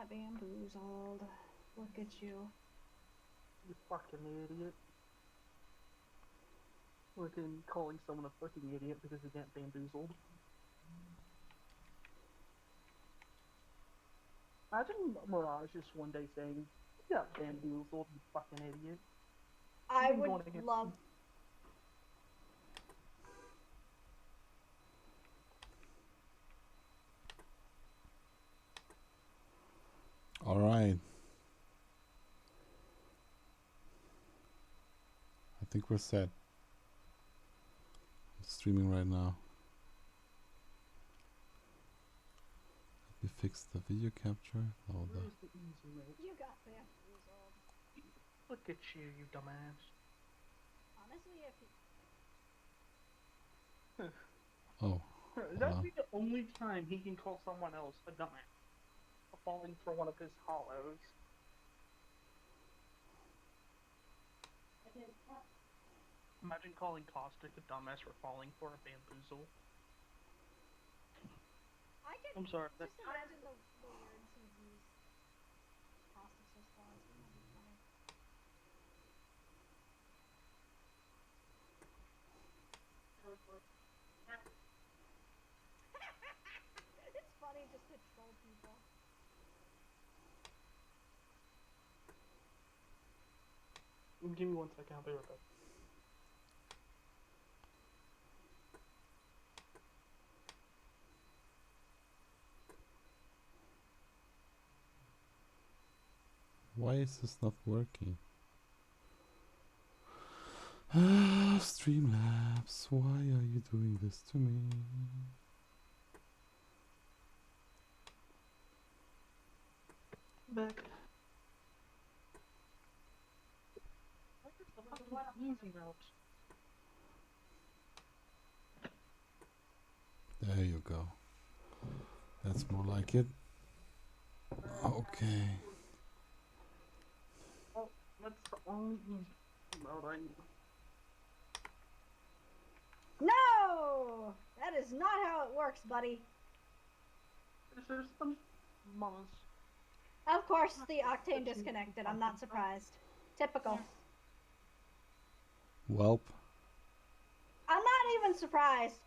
got bamboozled. Look at you. You fucking idiot. Fucking calling someone a fucking idiot because they get bamboozled. Imagine Mirage just one day saying, "You got bamboozled, you fucking idiot." I would love. All right. I think we're set. I'm streaming right now. Let me fix the video capture. Oh, Where's the easy mode? You got bamboozled. Look at you, you dumbass. Honestly, if you... Oh. That'd be the only time he can call someone else a dumbass for falling for one of his hollows. Imagine calling Caustic a dumbass for falling for a bamboozle. I'm sorry. Just imagine the words he used. Caustic's response. Wouldn't that be funny? It's funny just to troll people. Give me 1 second, I'll be right back. Why is this not working? Streamlabs, why are you doing this to me? Back. Easy mode. There you go. That's more like it. Okay. Oh, that's the only easy mode I need. No! That is not how it works, buddy. There's some mamas. Of course, the Octane disconnected. I'm not surprised. Typical. Welp. I'm not even surprised.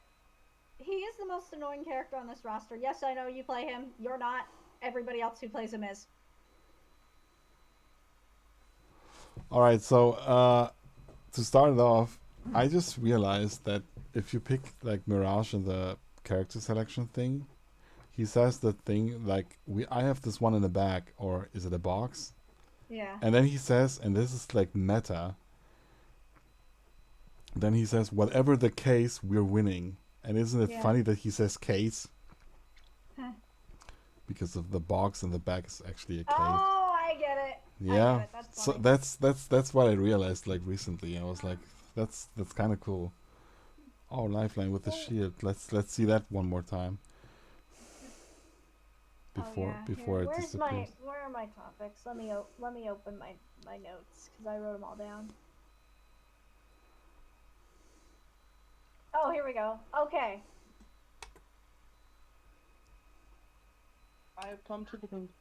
He is the most annoying character on this roster. Yes, I know you play him. You're not. Everybody else who plays him is. Alright, so to start it off, I just realized that if you pick like Mirage in the character selection thing, he says the thing like I have this one in the back, or is it a box? Yeah. And then he says, and this is like meta, then he says, whatever the case, we're winning. And isn't it funny that he says case? Huh. Because of the box in the back is actually a case. Oh, I get it. Yeah. I get it. So that's what I realized like recently. I was like, that's kind of cool. Oh, Lifeline with the shield. Let's see that one more time. Before it disappears. Where are my topics? Let me open my notes because I wrote them all down. Oh, here we go. Okay. I have come to the conclusion.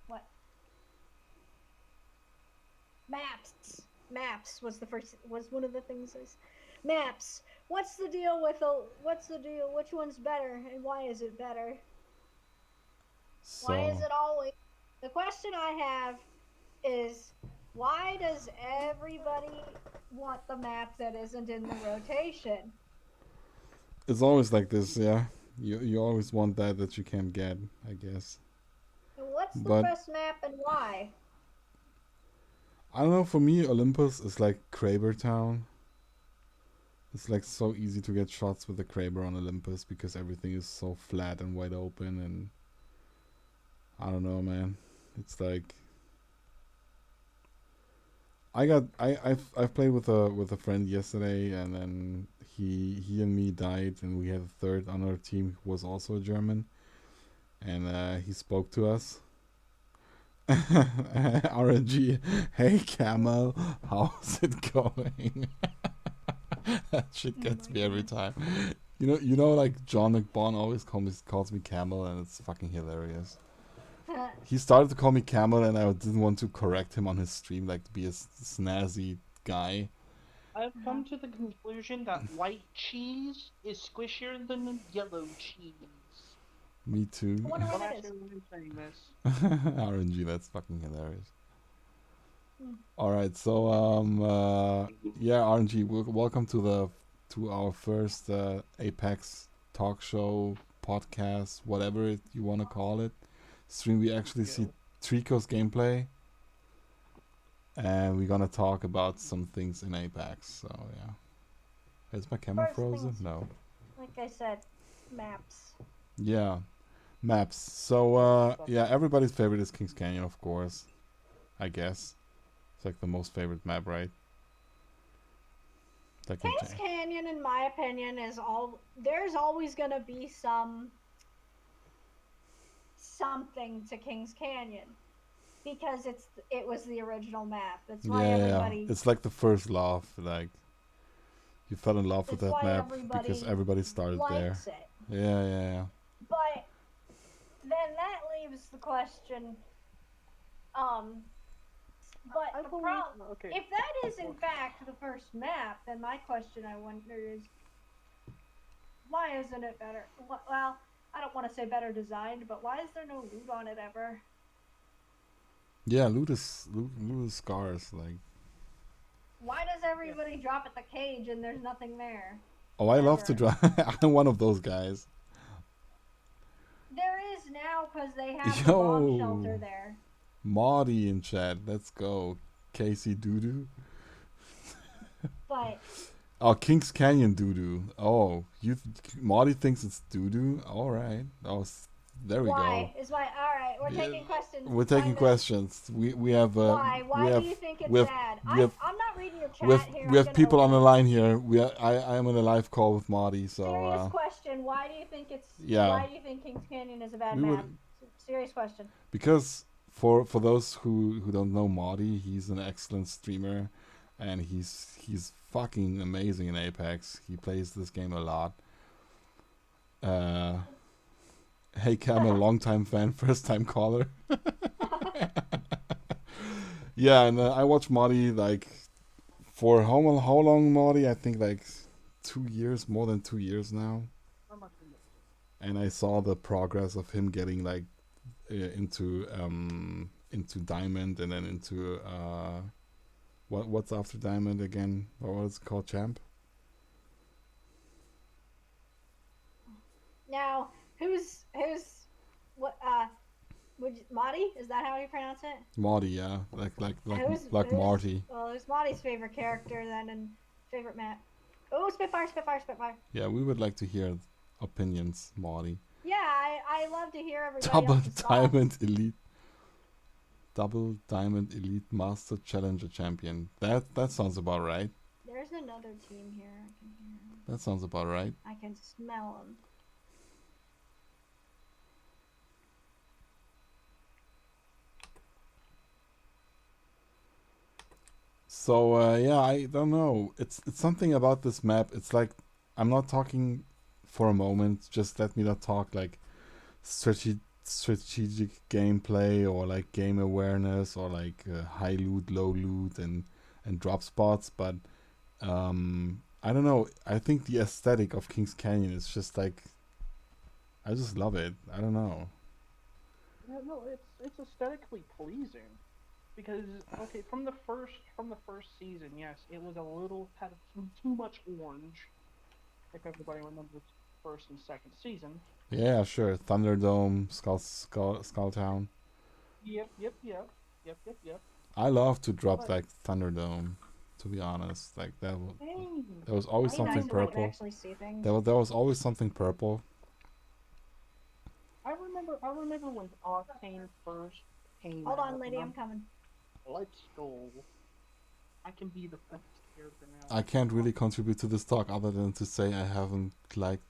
What? Maps was one of the things. Maps. What's the deal? Which one's better, and why is it better? So, why is it always? The question I have is, why does everybody want the map that isn't in the rotation? It's always like this, yeah. You always want that you can't get, I guess. And what's the best map and why? I don't know, for me Olympus is like Kraber Town. It's like so easy to get shots with the Kraber on Olympus because everything is so flat and wide open, and I don't know, man. It's like I've played with a friend yesterday, and then he and me died, and we had a third on our team who was also a German, and he spoke to us. RNG, hey Camel, how's it going? That shit gets me every time. You know, like John McBaugh always calls me Camel, and it's fucking hilarious. he started to call me Camel, and I didn't want to correct him on his stream, like to be a snazzy guy. I've come to the conclusion that white cheese is squishier than yellow cheese. Me too. I wonder Don't what it ask is. me why I'm saying this. RNG, that's fucking hilarious. Hmm. All right, so yeah, RNG, welcome to our first Apex talk show podcast, whatever you want to call it. Stream. We actually see Trico's gameplay, and we're gonna talk about some things in Apex. So yeah, is my camera First frozen? things- No. Like I said, maps. Yeah, maps. So yeah, everybody's favorite is Kings Canyon, of course. I guess it's like the most favorite map, right? Like in Kings Canyon, in my opinion, is all. There's always gonna be something to Kings Canyon because it was the original map. That's why yeah, everybody. it's like the first love. Like you fell in love with That's that why map because everybody started there. likes it. Yeah. But then that leaves the question. But the problem, Okay. if that is in fact the first map, then my question I wonder is, why isn't it better? Well, I don't want to say better designed, but why is there no loot on it ever? Yeah, loot is scarce. Like, Why does everybody drop at the cage and there's nothing there? oh, I love to Ever. drive. I'm one of those guys. There is now because they have the Yo. bomb shelter there. Maudie in chat. Let's go. Casey Doodoo. But Oh, Kings Canyon Doodoo. Oh, Maudie thinks it's Doodoo. All right. There we why go. is why? All right, we're Yeah, taking questions. We're taking Find it. questions. We have Why? Why we do have you think it's we have- bad? we have- I'm not reading your chat we have here. we I'm have people gonna on the open line here. I am in a live call with Maudie. So Serious question. Why do you think it's? yeah. Why do you think Kings Canyon is a bad We would- map? Serious question. because for those who don't know Maudie, he's an excellent streamer, and he's fucking amazing in Apex. He plays this game a lot. Hey Cam, a long-time fan, first-time caller. Yeah, and I watched Maudie like for how long, Maudie? I think like 2 years, more than 2 years now. And I saw the progress of him getting like into Diamond, and then into what's after Diamond again? What is it called? Champ? Now, who's what? Marty? Is that how you pronounce it? Maudie, yeah, like Who's- Marty. Well, who's Marty's favorite character then, and favorite map? Oh, Spitfire! Yeah, we would like to hear opinions, Maudie. Yeah, I love to hear everybody Double else's thoughts. Diamond Elite. Double Diamond Elite Master Challenger Champion. That sounds about right. There's another team here. I can hear 'em. That sounds about right. I can smell them. So yeah, I don't know. It's something about this map. It's like I'm not talking for a moment. Just let me not talk like strategic gameplay or like game awareness or like high loot, low loot, and drop spots. But I don't know. I think the aesthetic of Kings Canyon is just like I just love it. I don't know. Yeah, no, it's aesthetically pleasing. Because okay, from the first season, yes, it was a little had too much orange. If everybody remembers first and second season. Yeah, sure. Thunderdome, Skulltown. Yep. I love to drop But- like Thunderdome. To be honest, like there Hey, was always Be something nice so we can purple. actually see things. There was always something purple. I remember when Octane first came Hold out, on, lady, and I'm coming. let's go. I can be the best character now. I can't really contribute to this talk other than to say I haven't liked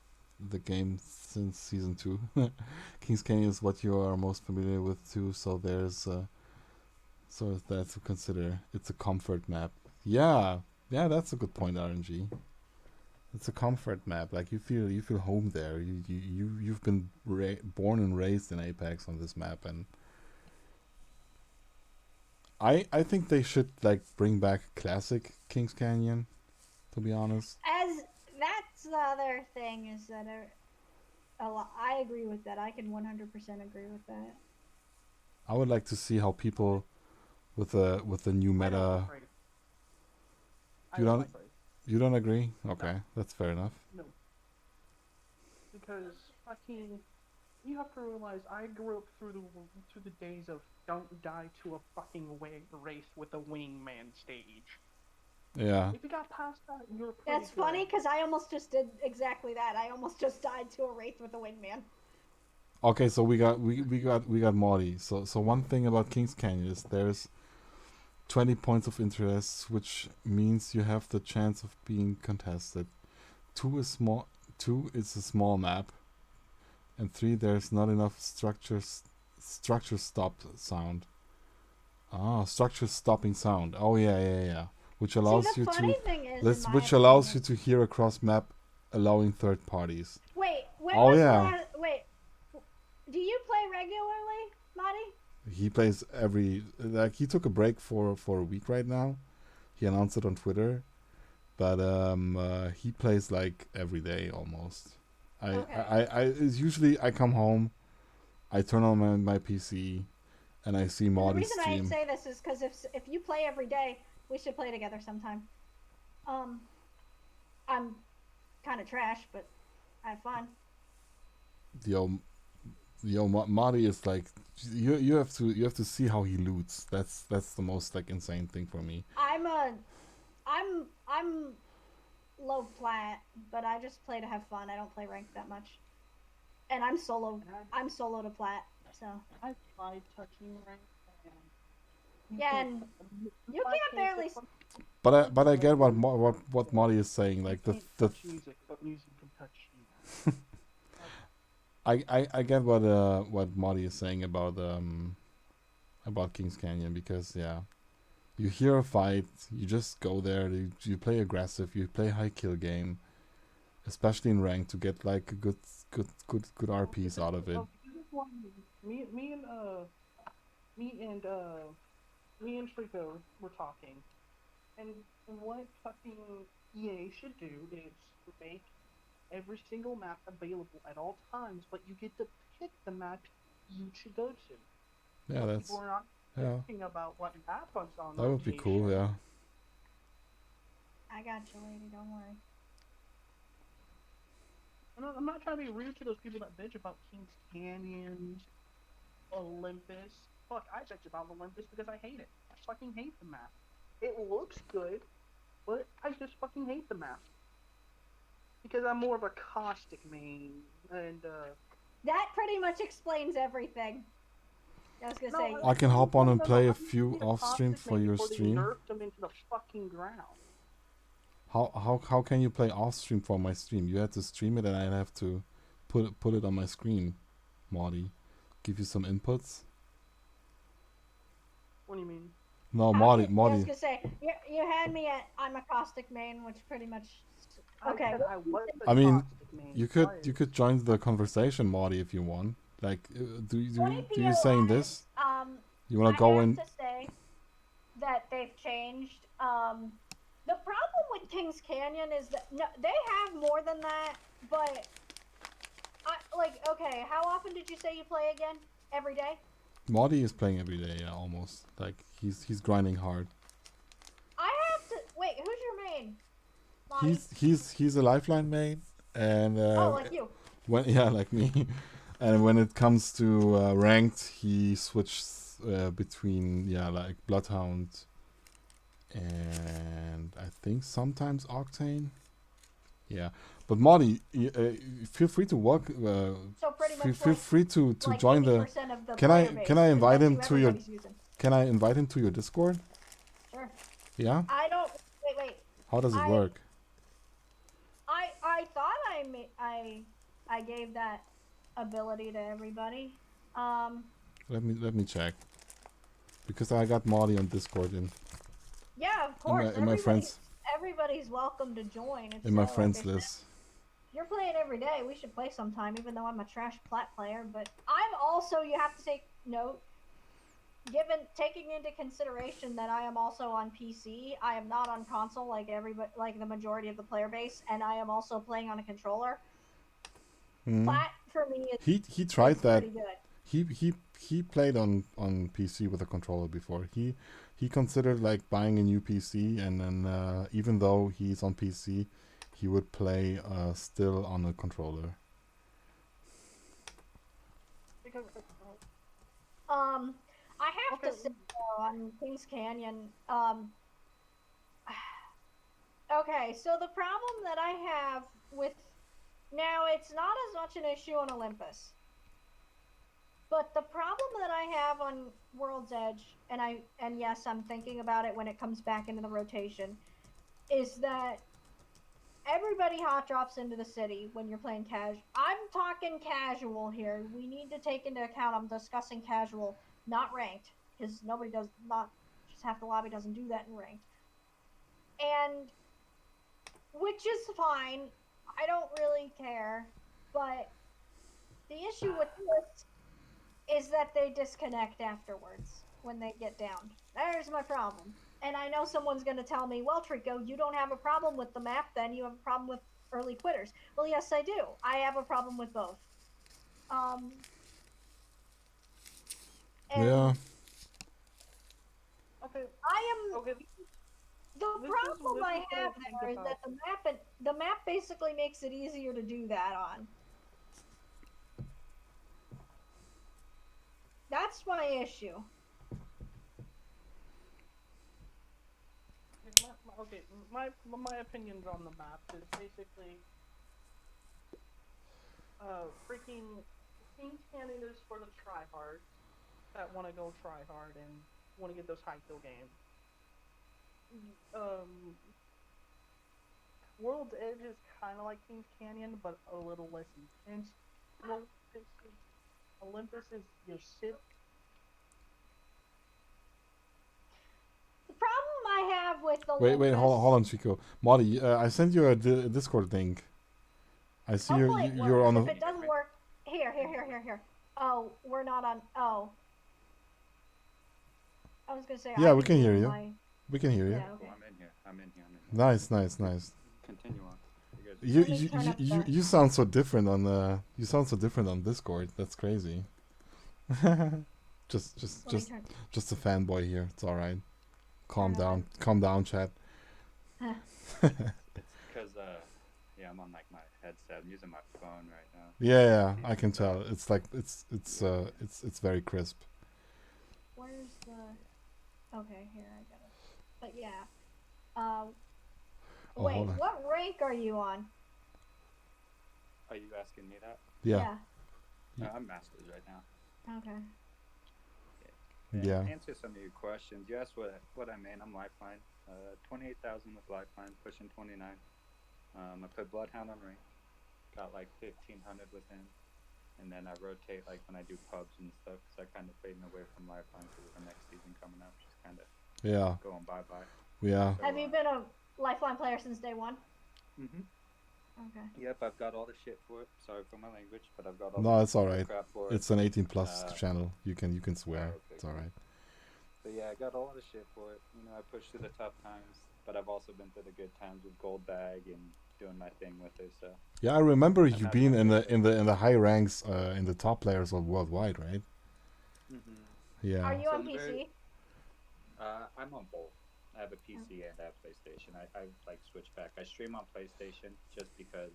the game since season 2. Kings Canyon is what you are most familiar with too, so there's so that to consider. It's a comfort map. Yeah, that's a good point, RNG. It's a comfort map. Like you feel home there. You've been born and raised in Apex on this map, and I think they should like bring back classic Kings Canyon. To be honest, As that's the other thing is that I agree with that. I can 100% agree with that. I would like to see how people with the new I don't meta. like Raid. I You don't don't like Raid. you don't agree? Okay, that's fair enough. No. Because fucking, you have to realize I grew up through the days of don't die to a fucking race with a wingman stage. Yeah. If you got past that, you're pretty That's good. funny because I almost just did exactly that. I almost just died to a wraith with a wingman. Okay, so we got Maudie. So one thing about Kings Canyon is there's 20 points of interest, which means you have the chance of being contested. 2 is small. 2 is a small map, and 3 there's not enough structure stop sound. Ah, structure stopping sound. Oh yeah. Which allows See, the you funny to thing is, this, in my which allows you opinion- to hear across map, allowing third parties. Wait, when Oh, was yeah. the last? Wait, do you play regularly, Marty? He plays like he took a break for a week right now. He announced it on Twitter, but he plays like every day almost. Okay. It's usually I come home, I turn on my PC, and I see And the Maudie reason stream. I say this is because if you play every day, we should play together sometime. I'm kind of trash, but I have fun. Maudie is like you have to see how he loots. That's the most like insane thing for me. I'm low plat, but I just play to have fun. I don't play ranked that much, and I'm solo. I'm solo to plat, so I tried touching rank, and yeah, and you can't barely. But I get what Maudie is saying. Like the touch music, but music can touch you. I get what Maudie is saying about Kings Canyon, because yeah, you hear a fight, you just go there, you play aggressive, you play high kill game, especially in rank, to get like a good RPs out of it. Me and Trico were talking, and what fucking EA should do is make every single map available at all times, but you get to pick the map you should go to. Yeah, so that's people are not thinking about what map was on that would be cool. Yeah. I got you, lady. Don't worry. I'm not trying to be rude to those people that bitch about Kings Canyon, Olympus. Fuck, I bitch about Olympus because I hate it. I fucking hate the map. It looks good, but I just fucking hate the map. Because I'm more of a caustic main, and that pretty much explains everything. I was gonna say. I can hop on and play a few off stream for your stream. Nerfed them into the fucking ground. How can you play off stream for my stream? You have to stream it, and I'd have to put it on my screen, Maudie. Give you some inputs. What do you mean? No, Maudie. I was gonna say you had me at I'm a caustic main, which pretty much. Okay. I mean, you could join the conversation, Maudie, if you want. Like, do you saying this? You wanna go in? I have to say that they've changed. The problem with Kings Canyon is that no, they have more than that, but okay, how often did you say you play again? Every day? Maudie is playing every day, yeah, almost. Like he's grinding hard. I have to wait. Who's your main? Maudie? He's a lifeline main, and like you. Like me. And when it comes to ranked, he switches between like Bloodhound and I think sometimes Octane. Yeah, but Maudie, feel free to work. So pretty much feel free to like join the. Can I invite him to your? Using. Can I invite him to your Discord? Sure. Yeah. I don't. Wait. How does it work? I thought I gave that ability to everybody. Let me check. Because I got Maudie on Discord and. Yeah, of course. In my friends. Everybody's welcome to join. In my friends list. If you're playing every day, we should play sometime, even though I'm a trash plat player. But I'm also, you have to take note, taking into consideration that I am also on PC, I am not on console like everybody, like the majority of the player base, and I am also playing on a controller. Mhm. Flat for me He tried is that. pretty good. He played on PC with a controller before. He considered like buying a new PC, and then even though he's on PC, he would play still on a controller. Because I have okay, to say though, on Kings Canyon, okay, so the problem that I have with now, it's not as much an issue on Olympus, but the problem that I have on World's Edge, and yes, I'm thinking about it when it comes back into the rotation, is that everybody hot drops into the city when you're playing casual. I'm talking casual here. We need to take into account I'm discussing casual, not ranked, because nobody does not just half the lobby doesn't do that in ranked. And which is fine. I don't really care. But the issue with this is that they disconnect afterwards when they get down. There's my problem. And I know someone's going to tell me, well, Trico, you don't have a problem with the map, then you have a problem with early quitters. Well, yes, I do. I have a problem with both. And Yeah. okay, I am okay. the This problem I is what have think there is about. that the map basically makes it easier to do that on. That's my issue. My opinions on the map is basically freaking Kings Canyon is for the tryhards that want to go try hard and want to get those high kill games. World's Edge is kind of like Kings Canyon, but a little less intense. Olympus is your sit. The problem I have with the Wait, hold on, Chico. Molly, I sent you a Discord link. I see hopefully it you're works. on If a. it doesn't work, here. Oh, we're not on. Oh, I was gonna say. Yeah, I we can hear you. my- We can hear you. Yeah, okay. I'm in here. Nice. Continue on. You guys You Let me turn up the- you sound so different on Discord. That's crazy. just Let me turn. just a fanboy here. It's all right. Turn on Calm down, chat. it's because yeah, I'm on like my headset. I'm using my phone right now. Yeah, I can tell. It's like it's very crisp. Where's the? Okay, here I got it. But yeah. Oh, Wait, hold on. what rank are you on? Are you asking me that? Yeah. I'm masters right now. Okay. Yeah. To answer some of your questions, you asked what I mean. I'm lifeline. 28,000 with lifeline, pushing 29. I put bloodhound on rank. Got like 1,500 with him. And then I rotate like when I do pubs and stuff, because I kind of fading away from lifeline because of the next season coming up, just kind of going bye-bye. Yeah. Have you been a lifeline player since day one? Mm-hmm. Okay. Yep, I've got all the shit for it. Sorry for my language, but I've got all No, the it's all right. crap for it. It's an 18 plus channel. You can swear. Okay, It's all right. But yeah, I got all the shit for it. You know, I pushed through the tough times, but I've also been through the good times with gold bag and doing my thing with it. So Yeah, I remember you had being my in the high ranks in the top players of worldwide, right? mm-hmm. Yeah. Are you So on the PC? very- I'm on both. I have a PC and I have PlayStation. I like switch back. I stream on PlayStation just because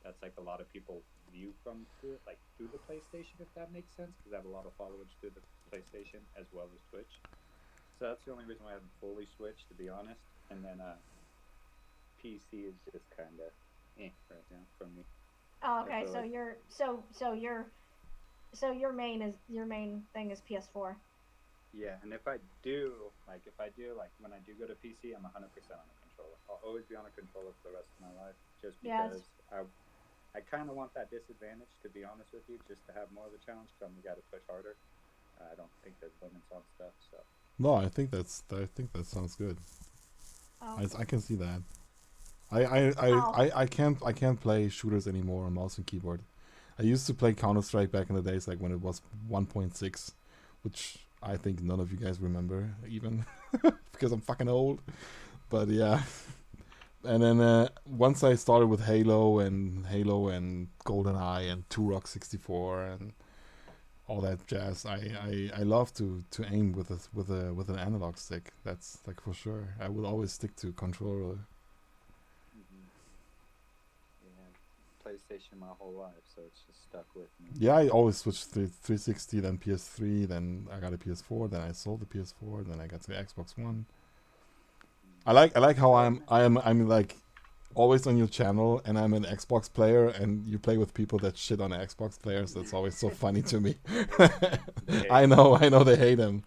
that's like a lot of people view from through the PlayStation, if that makes sense, because I have a lot of followers through the PlayStation as well as Twitch. So that's the only reason why I haven't fully switched, to be honest. And then PC is just kind of right now for me. Oh, okay. feel So like- your main thing is PS4. Yeah, and if I do when I do go to PC, I'm 100% on a controller. I'll always be on a controller for the rest of my life, just because I kind of want that disadvantage, to be honest with you, just to have more of a challenge, because I'm the guy to push harder. I don't think there's limits on stuff, so. No, I think that sounds good. Oh. I can see that. I can't play shooters anymore on mouse and keyboard. I used to play Counter-Strike back in the days, like when it was 1.6, which I think none of you guys remember even because I'm fucking old. But yeah. And then once I started with Halo and GoldenEye and Turok 64 and all that jazz, I love to aim with an analog stick. That's like for sure. I will always stick to controller. Yeah, PlayStation my whole life, so it's just stuck with me. Yeah, I always switched to 360, then PS3, then I got a PS4, then I sold the PS4, then I got the Xbox One. I like how I'm like always on your channel, and I'm an Xbox player, and you play with people that shit on Xbox players. That's always so funny to me. I know they hate him.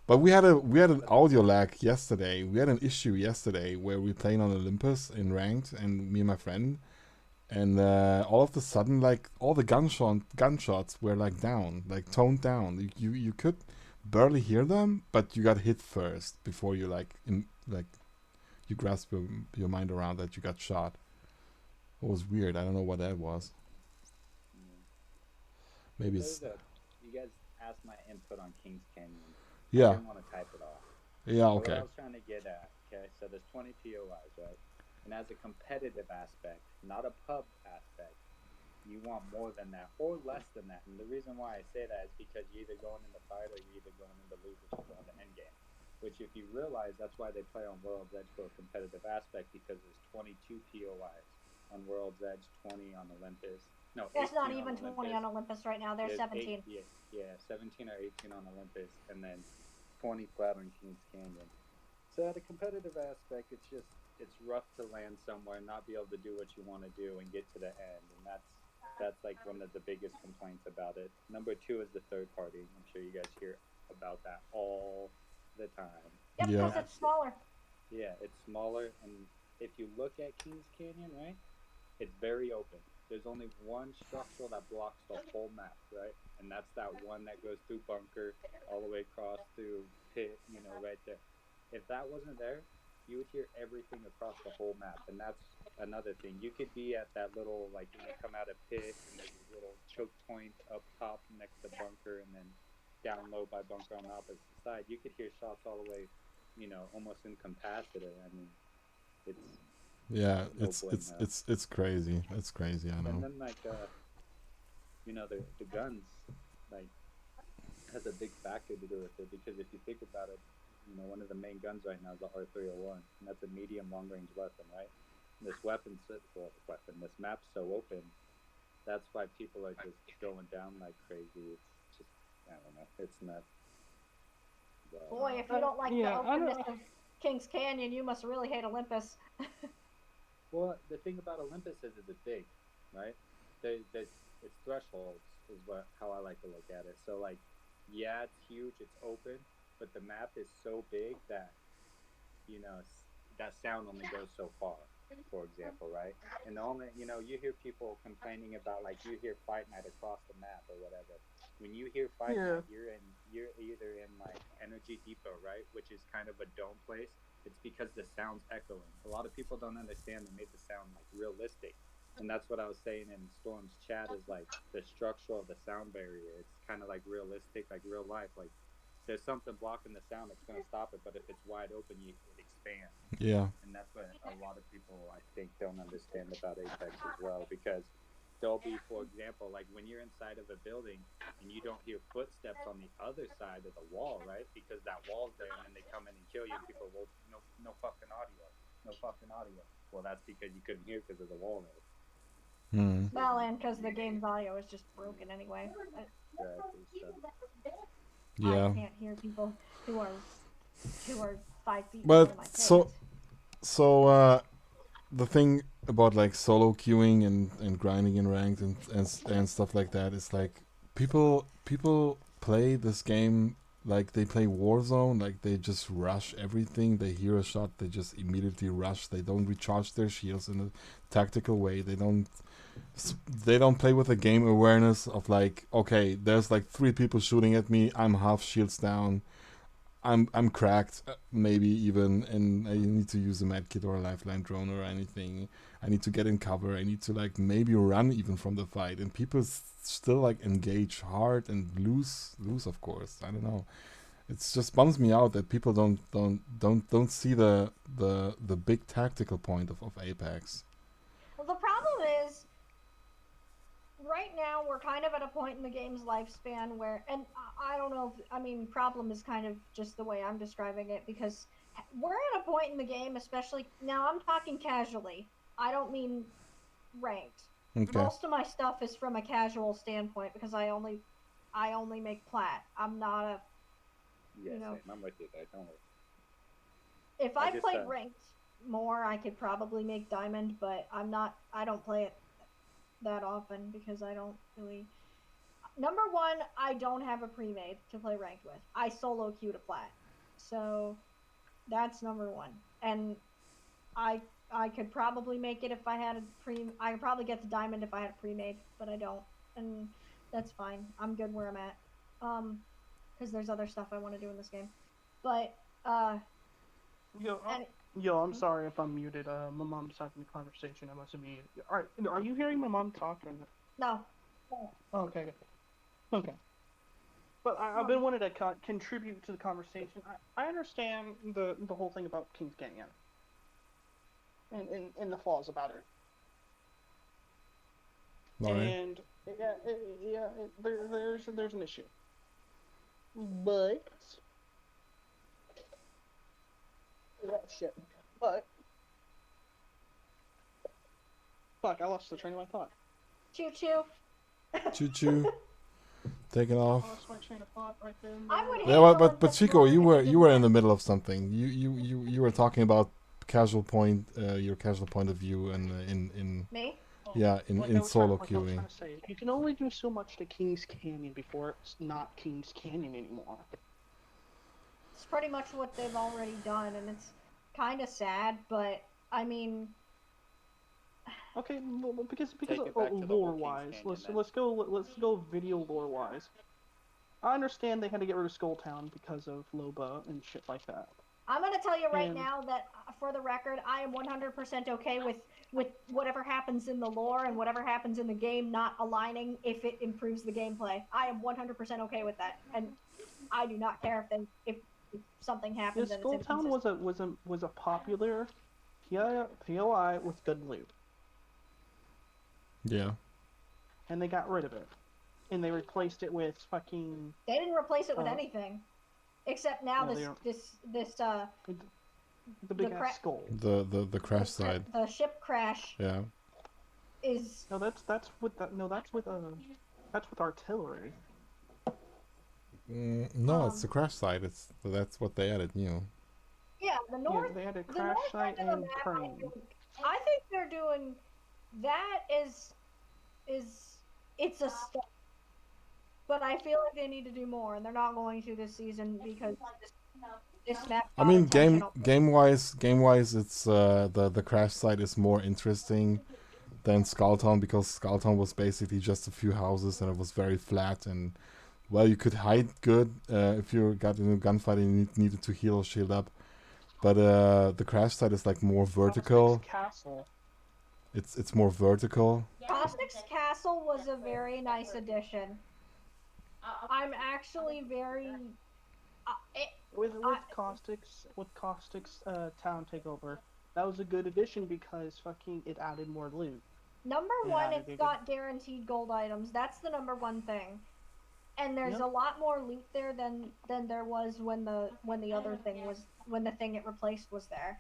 But we had an audio lag yesterday. We had an issue yesterday where we playing on Olympus in ranked, and me and my friend, and all of a sudden, like all the gunshots were like down, like toned down. You could barely hear them, but you got hit first before you you grasp your mind around that you got shot. It was weird. I don't know what that was. Maybe it's... You guys asked my input on Kings Canyon. Yeah. I didn't want to type it off. Yeah, But okay. what I was trying to get at, okay, so there's 20 POIs, right? And as a competitive aspect, not a pub aspect, you want more than that or less than that. And the reason why I say that is because you're either going in the fight or you're either going in the lose, which is on the end game. Which, if you realize, that's why they play on World's Edge for a competitive aspect, because there's 22 POIs on World's Edge, 20 on Olympus. No, It's not 18 even 20 on Olympus right now. There's 17. Yeah, 17 or 18 on Olympus, and then 20 flat on Kings Canyon. So at a competitive aspect, it's rough to land somewhere and not be able to do what you want to do and get to the end, and that's like one of the biggest complaints about it. Number 2 is the third party. I'm sure you guys hear about that all the time. Yep, Yeah. because it's smaller. Yeah, it's smaller, and if you look at Kings Canyon, right, it's very open. There's only one structural that blocks the whole map, right? And that's that one that goes through bunker all the way across through pit, right there. If that wasn't there, you would hear everything across the whole map. And that's another thing. You could be at that little, like, when you come out of pit, and there's a little choke point up top next to bunker, and then down low by bunker on the opposite side. You could hear shots all the way, almost incapacitated. I mean, it's... Yeah, No it's crazy. It's crazy, I know. And then the guns has a big factor to do with it, because if you think about it, one of the main guns right now is the R301, and that's a medium long range weapon, right? And this this map's so open, that's why people are just going down like crazy. It's just, I don't know, it's nuts. But, Boy, if you don't like the openness of Kings Canyon, you must really hate Olympus. Well, the thing about Olympus is it's big, right? It's thresholds is how I like to look at it. So, like, yeah, it's huge, it's open, but the map is so big that, that sound only goes so far, for example, right? And the only, you hear people complaining about, like, you hear Fight Night across the map or whatever. When you hear Fight Night, you're either in, like, Energy Depot, right? Which is kind of a dome place. It's because the sound's echoing. A lot of people don't understand they made the sound like realistic. And that's what I was saying in Storm's chat, is like the structure of the sound barrier. It's kind of like realistic, like real life. Like there's something blocking the sound that's going to stop it, but if it's wide open, it expands. Yeah. And that's what a lot of people, I think, don't understand about Apex as well, because there'll be, for example, like when you're inside of a building and you don't hear footsteps on the other side of the wall, right? Because that wall's there, and then they come in and kill you, and people will, no fucking audio. Well, that's because you couldn't hear because of the wall there. Well, and because the game's audio is just broken anyway. Exactly. Yeah. I can't hear people who are 5 feet But below my face. so the thing about like solo queuing and grinding in ranked and stuff like that is like people play this game like they play Warzone, like they just rush everything. They hear a shot, they just immediately rush. They don't recharge their shields in a tactical way. They don't play with a game awareness of like, okay, there's like 3 people shooting at me, I'm half shields down, I'm cracked, maybe even, and I need to use a medkit or a lifeline drone or anything. I need to get in cover. I need to like maybe run even from the fight, and people still like engage hard and lose of course. I don't know. It's just bums me out that people don't see the big tactical point of Apex. Well, the problem is, right now we're kind of at a point in the game's lifespan where, and I don't know if, I mean, problem is kind of just the way I'm describing it, because we're at a point in the game, especially now I'm talking casually. I don't mean ranked. Okay. Most of my stuff is from a casual standpoint because I only make plat. I'm not a, Yeah, you know, same. I'm with you there. Don't worry. if I I just, played ranked more, I could probably make diamond, but I don't play it that often because I don't really. Number one, I don't have a pre-made to play ranked with. I solo queue to plat, so that's number one. And I could probably make it if I had a I could probably get to diamond if I had a pre-made, but I don't, and that's fine. I'm good where I'm at. Because there's other stuff I want to do in this game, but Yo, I'm sorry if I'm muted. My mom's having a conversation. I must have muted. Alright, are you hearing my mom talk or not? no. Oh, okay. Okay. But I've been wanting to contribute to the conversation. I understand the whole thing about King's Canyon. And the flaws about it. Alright. And there's an issue. But shit. But fuck, I lost the train of my thought. Choo choo. Choo choo. Taking I off. lost my train of thought right there. I would hate Yeah, but Olympus Chico, more you if were it you were in didn't the middle of something. You were talking about casual point, your casual point of view, and in me. in solo queuing. Trying to say, you can only do so much to King's Canyon before it's not King's Canyon anymore. It's pretty much what they've already done, and it's kind of sad. But I mean, Okay, because Take it back to the lore whole King's wise, Canyon, let's go video lore wise. I understand they had to get rid of Skull Town because of Loba and shit like that. I'm gonna tell you right And- now that, for the record, I am 100% okay with whatever happens in the lore and whatever happens in the game not aligning if it improves the gameplay. I am 100% okay with that, and I do not care if something happens Yeah, and Skull it's Town inconsistent. was a popular POI with good loot, Yeah. and they got rid of it, and they replaced it with fucking They didn't replace it with Uh, anything, except now yeah, this the big cra- ass skull. The crash side. the ship crash Yeah. is No, that's with artillery. No, it's the crash side. That's what they added new. yeah the north. Yeah, they had a The crash north site end of the and map, train. I think they're doing that is it's a step, but I feel like they need to do more, and they're not going to this season because this map. I got mean, attention. game wise, it's the crash site is more interesting than Skulltown because Skulltown was basically just a few houses and it was very flat and well, you could hide good if you got in a gunfight and you needed to heal or shield up. But the crash site is like more vertical. Caustic's Castle. It's more vertical. Caustic's Castle was a very nice addition. I'm actually very. With Caustic's town takeover, that was a good addition because fucking it added more loot. Number Yeah, one, they it's did. got guaranteed gold items. That's the number one thing. And there's Yep. a lot more loot there than there was when the other thing was when the thing it replaced was there.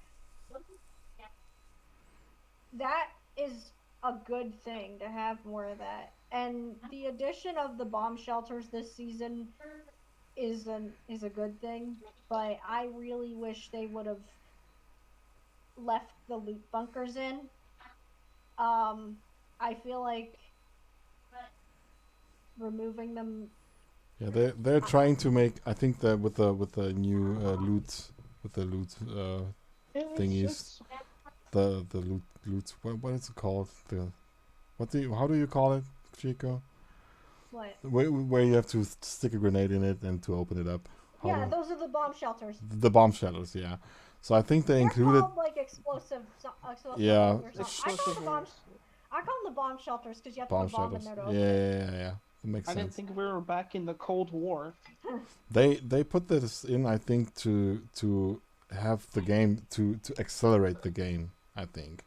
That is a good thing to have more of that. And the addition of the bomb shelters this season is a good thing, but I really wish they would have left the loot bunkers in. I feel like removing them. Yeah, they're trying to make. I think that with the new loot thingies. the loot. What is it called? How do you call it, Chico? What? Where you have to stick a grenade in it and to open it up. Yeah, those are the bomb shelters. The bomb shelters, yeah. So I think they They're included. called like explosive. Yeah, or something. I call them the bomb shelters because you have to Bomb put a bomb in shelters. there to Yeah, open it. yeah. It makes I didn't sense. think we were back in the Cold War. They put this in, I think, to have the game to accelerate the game. I think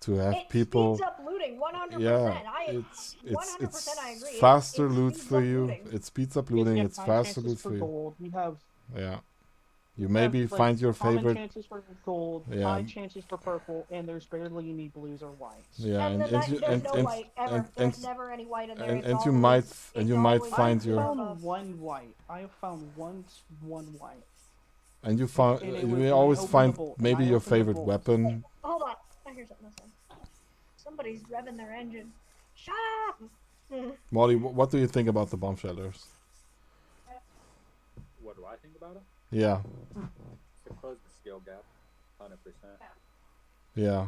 to have It people. speeds up looting 100%. Yeah, I it's 100% I agree. faster It loot speeds for up you. looting. It speeds up We looting. have It's high faster chances loot for for you. gold. We have Yeah. You we have, maybe like, find your common favorite. chances for gold, Yeah. high chances for purple, and there's barely any blues or whites. Yeah, And then you there's no white ever. and There's never any white in there. It's and you always, might it's you might always find I've your above. found one white. I have found one white. and you find And it you was may when I always opened find the bolt, and maybe I your opened the favorite bolt. weapon. Hold on. I hear something. Somebody's revving their engine. Shut up! Molly, what do you think about the bomb shelters? What do I think about it? Yeah, To close the skill gap, 100%. yeah.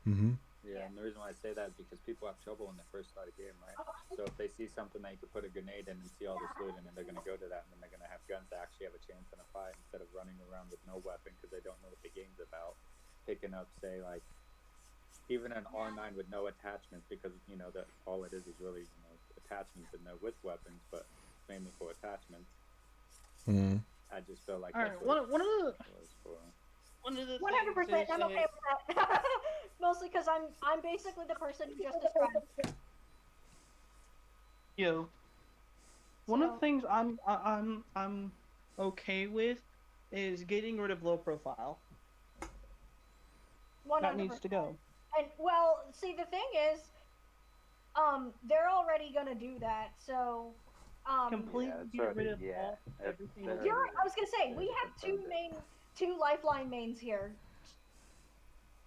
Yeah, and the reason why I say that is because people have trouble when they first start a game, right? So if they see something that you could put a grenade in and see all this loot, and then they're gonna go to that, and then they're gonna have guns that actually have a chance in a fight instead of running around with no weapon because they don't know what the game's about. Picking up, say, like even an R9 with no attachments, because you know that all it is really attachments and they're with weapons, but mainly for attachments. Mm. I just feel like All that's right, what one of the it was for. 100%. I'm okay with that. Mostly because I'm basically the person you just described. One of So- the things I'm okay with is getting rid of low profile. 100%. That needs to go. And well, see, the thing is, they're already gonna do that. So, Completely Yeah, it's get rid already- of yeah, all it- everything. they're- I was gonna say we Yeah, have confirmed it. two lifeline mains here.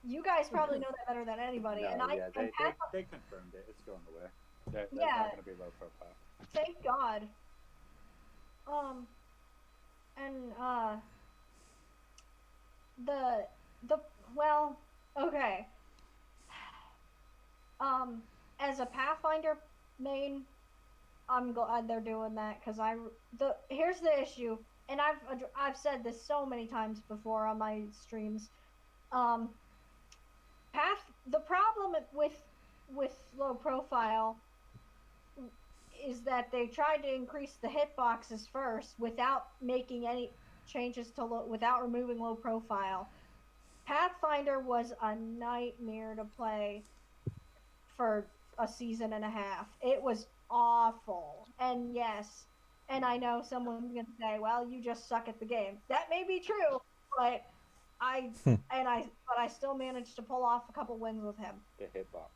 You guys probably know that better than anybody, No, and I yeah, and Pat, they confirmed it. It's going away. They're Yeah. not gonna be low profile. thank God. And the well, okay. As a Pathfinder main, I'm glad they're doing that because here's the issue, and I've said this so many times before on my streams. The problem with low profile is that they tried to increase the hitboxes first without making any changes to without removing low profile. Pathfinder was a nightmare to play for a season and a half. It was awful. And yes, and I know someone's gonna say, "Well, you just suck at the game." That may be true, but I still managed to pull off a couple wins with him. The hitbox.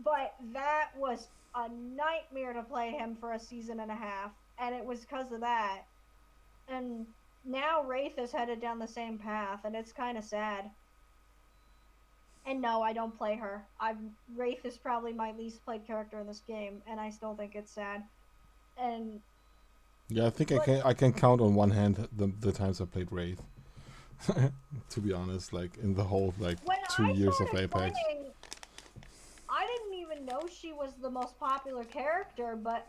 But that was a nightmare to play him for a season and a half, and it was because of that. And now Wraith is headed down the same path, and it's kind of sad. And no, I don't play her. Wraith is probably my least played character in this game, and I still think it's sad. And Yeah, I think I can count on one hand the times I played Wraith. To be honest, like in the whole like when 2 I years of started Apex. playing, I didn't even know she was the most popular character, but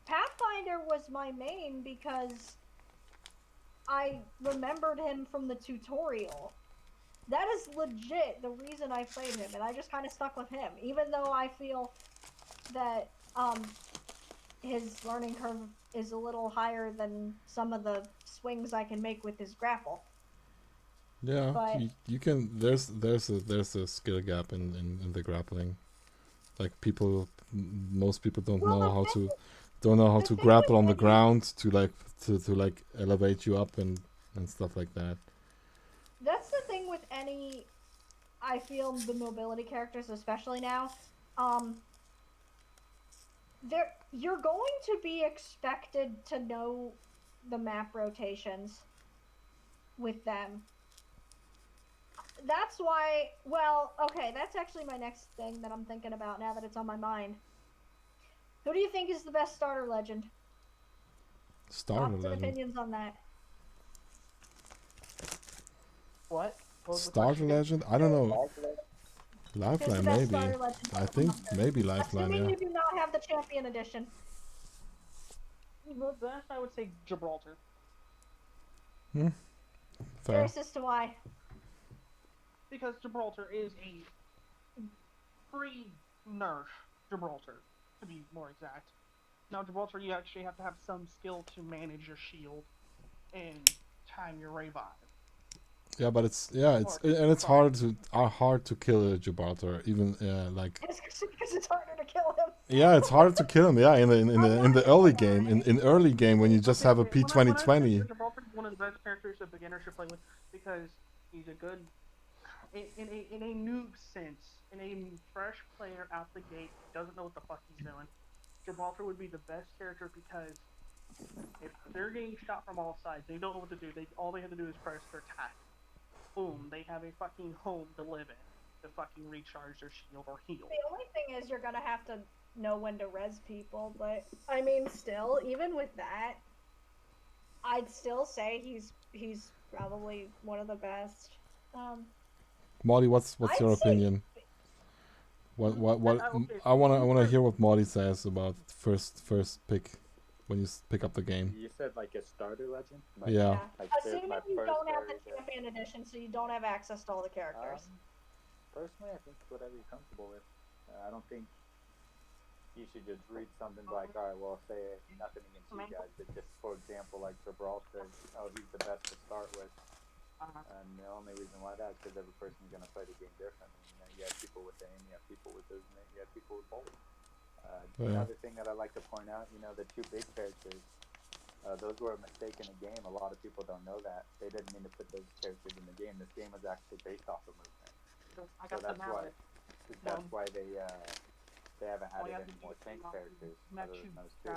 Pathfinder was my main because I remembered him from the tutorial. That is legit the reason I played him, and I just kind of stuck with him, even though I feel that his learning curve is a little higher than some of the swings I can make with his grapple. Yeah, But- you can. There's a skill gap in the grappling. Like most people don't Well, know the how thing to thing grapple with on the any- ground to like elevate you up and stuff like that. That's the thing with any, I feel, the mobility characters, especially now. You're going to be expected to know the map rotations with them. That's why, well, okay, that's actually my next thing that I'm thinking about now that it's on my mind. Who do you think is the best starter legend? Starter Thoughts and legend. opinions on that. What? What was the Starter question? legend? I don't know. Who's the Lifeline best maybe. starter legend? I think maybe Lifeline. Assuming Yeah. you do not have the champion edition. The best, I would say Gibraltar. Fair. Curious as to why. Because Gibraltar is a free nerf Gibraltar, to be more exact. Now, Gibraltar, you actually have to have some skill to manage your shield and time your revive. Yeah, but it's hard to kill Gibraltar, even like. Because it's harder to kill him. Yeah, it's harder to kill him. Yeah, in the early game, in early game when you just have a When I say P2020. Gibraltar is one of the best characters a beginner should play with because he's a good in a noob sense, in a fresh player out the gate doesn't know what the fuck he's doing. Gibraltar would be the best character because if they're getting shot from all sides, they don't know what to do. All they have to do is press their attack. Boom, they have a fucking home to live in to fucking recharge their shield or heal. The only thing is you're gonna have to know when to res people, but I mean, still, even with that, I'd still say he's probably one of the best. Molly, what's I'd your say- opinion? What I wanna hear what Molly says about first pick when you pick up the game. You said like a starter legend? Like, Yeah. Like there's Assuming my you first don't have the area. champion edition, so you don't have access to all the characters. Personally, I think whatever you're comfortable with. I don't think you should just read something like, all right, well, say nothing against you guys, but just for example, like Gibraltar, oh, he's the best to start with. And the only reason why that is because every person's going to play the game differently. You have people with aim, you have people with movement, you have people with both. Another thing that I like to point out, the two big characters, those were a mistake in the game. A lot of people don't know that. They didn't mean to put those characters in the game. This game was actually based off of movement. So That's why they haven't added any more tank characters other than those two.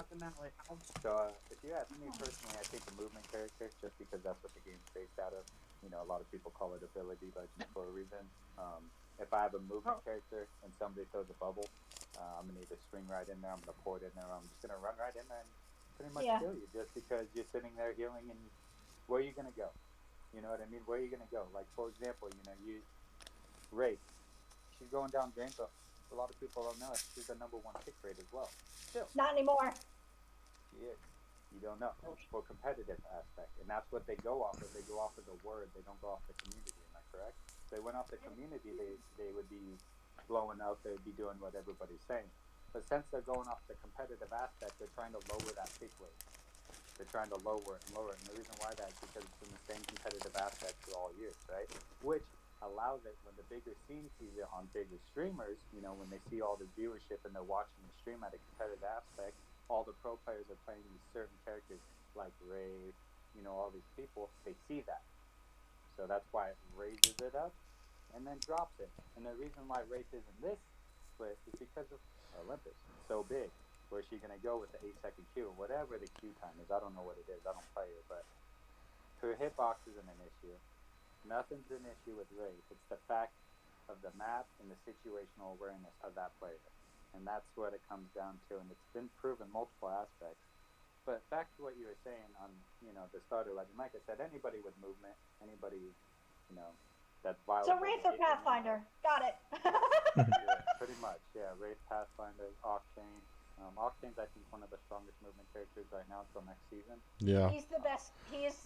So if you ask me personally, I think the movement character, just because that's what the game's based out of. A lot of people call it ability legend for a reason. If I have a movement character and somebody throws a bubble, I'm gonna either swing right in there, I'm gonna pour it in there, or I'm just gonna run right in there and pretty much kill you just because you're sitting there healing. And where are you gonna go? You know what I mean? Where are you gonna go? Like for example, Wraith, she's going down drain, but a lot of people don't know she's the #1 pick rate as well. Still, Not anymore. she is. You don't know for competitive aspect, and that's what they go off of. They go off of the word. They don't go off the community. Am I correct? If they went off the community, they would be blowing up. They'd be doing what everybody's saying. But since they're going off the competitive aspect, they're trying to lower that pick rate. They're trying to lower it and lower it. And the reason why that is because it's in the same competitive aspect for all years, right? Which allows it when the bigger scene sees it on bigger streamers, when they see all the viewership and they're watching the stream at a competitive aspect, all the pro players are playing these certain characters like Wraith, all these people, they see that. So that's why it raises it up and then drops it. And the reason why Wraith isn't this split is because of Olympus. It's so big. Where's she going to go with the 8-second Q or whatever the Q time is? I don't know what it is. I don't play it, but her hitbox isn't an issue. Nothing's an issue with Wraith. It's the fact of the map and the situational awareness of that player. And that's what it comes down to. And it's been proven multiple aspects. But back to what you were saying on, the starter legend. Like I said, anybody with movement, anybody, that's violent. So Wraith or Pathfinder. Got it. Yeah, pretty much. Yeah, Wraith, Pathfinder, Octane. Octane's, I think, one of the strongest movement characters right now until next season. Yeah. He's the best.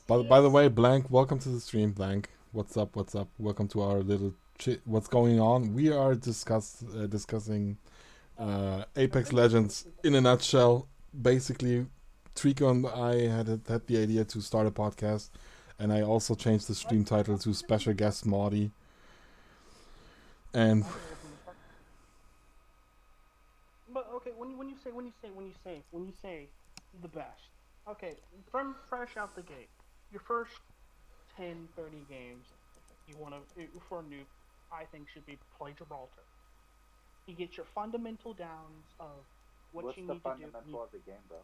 By the way, Blank, welcome to the stream, Blank. What's up? Welcome to our little what's going on? We are discussing Apex Legends in a nutshell. Basically, Trico and I had the idea to start a podcast, and I also changed the stream title to Special Guest Maudie. And but okay, when you say the best, okay, from fresh out the gate, your first 10, 30 games, you want to for a noob, I think should be play Gibraltar. You get your fundamental downs of what you need to do. What's the fundamental of the game, bro?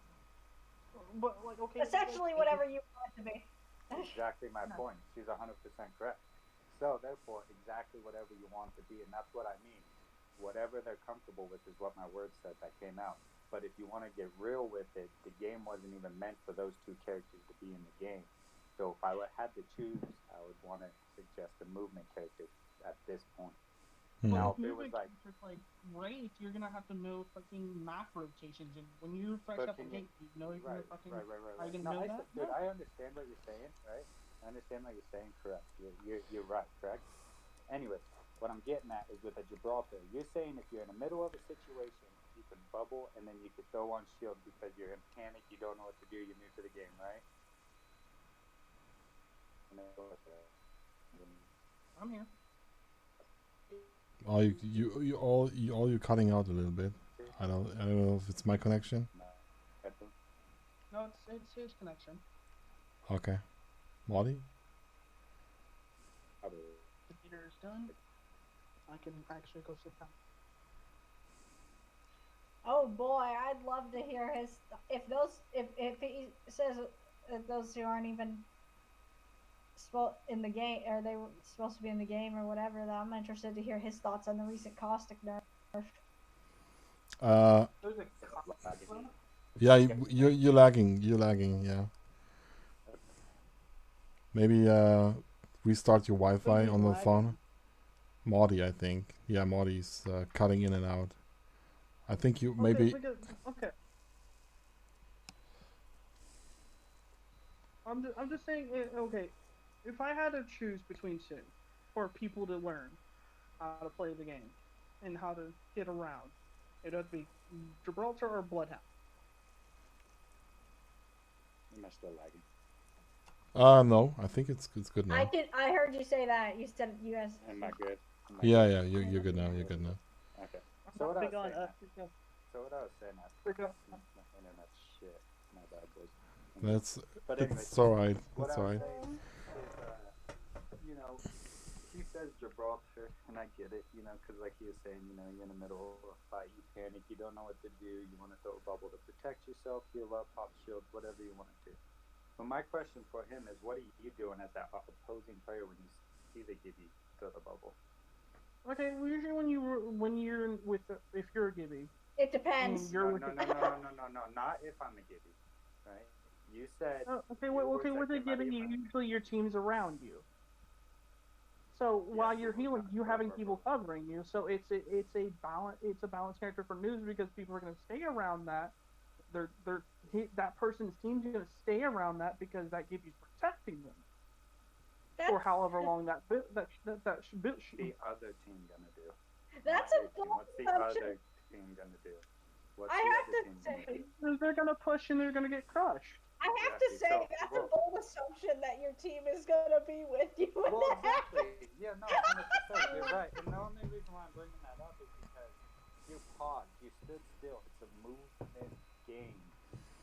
But like, okay, Essentially, whatever you want it to be. Exactly my point. She's 100% correct. So therefore, exactly whatever you want it to be, and that's what I mean. Whatever they're comfortable with is what my word said that came out. But if you want to get real with it, the game wasn't even meant for those two characters to be in the game. So if I had to choose, I would want to suggest a movement character at this point. Now, if it was like Wraith, you're gonna have to know fucking map rotations, and when you're fresh up the gate, you know you're gonna fucking. Right. Are you gonna know that? Dude, I understand what you're saying, right? I understand what you're saying. Correct. You're right. Correct. Anyways, what I'm getting at is with a Gibraltar, you're saying if you're in the middle of a situation you can bubble, and then you can throw on shield because you're in panic, you don't know what to do, you're new to the game, right? And then go with that. I'm here. Oh, you're cutting out a little bit. I don't know if it's my connection. No, it's his connection. Okay, Marty. Probably. The theater is done. I can actually go sit down. Oh boy, I'd love to hear his. If he says that those two aren't even in the game, or they were supposed to be in the game or whatever, that I'm interested to hear his thoughts on the recent caustic nerf. There's a Yeah, you're lagging. You're lagging. Yeah. Maybe restart your Wi-Fi on the phone. Marty, I think. Yeah, Marty's cutting in and out. I think you maybe. Okay. I'm just saying. Okay, if I had to choose between two, for people to learn how to play the game and how to get around, it would be Gibraltar or Bloodhound. Am I still lagging? No, I think it's good now. I heard you say that. You said you guys. Am I good? Yeah, you're good now. You're good now. Okay. So what I was saying, internet shit. My bad, boys. But anyways, It's alright. what It's I was alright. saying is, you know, he says Gibraltar, and I get it, you know, because like he was saying, you know, you're in the middle of a fight, you panic, you don't know what to do, you want to throw a bubble to protect yourself, heal up, pop shields, whatever you want to do. But my question for him is, what are you doing as that opposing player when you see the Gibby throw the bubble? Okay, well, usually if you're a Gibby, It depends. No, not if I'm a Gibby, right? You said. Okay, with a Gibby, usually your team's around you. So while you're healing, you having people covering you. So it's a balanced character for news because people are going to stay around that. That person's team's going to stay around that because that Gibby's protecting them. For however long that should the other team gonna do? That's a What's the other team gonna do? I have to say they're gonna push and they're gonna get crushed. I have to say that's a bold assumption that your team is gonna be with you. Well, exactly. Yeah, no, 100%. You're right. And the only reason why I'm bringing that up is because you paused, you stood still. It's a movement game,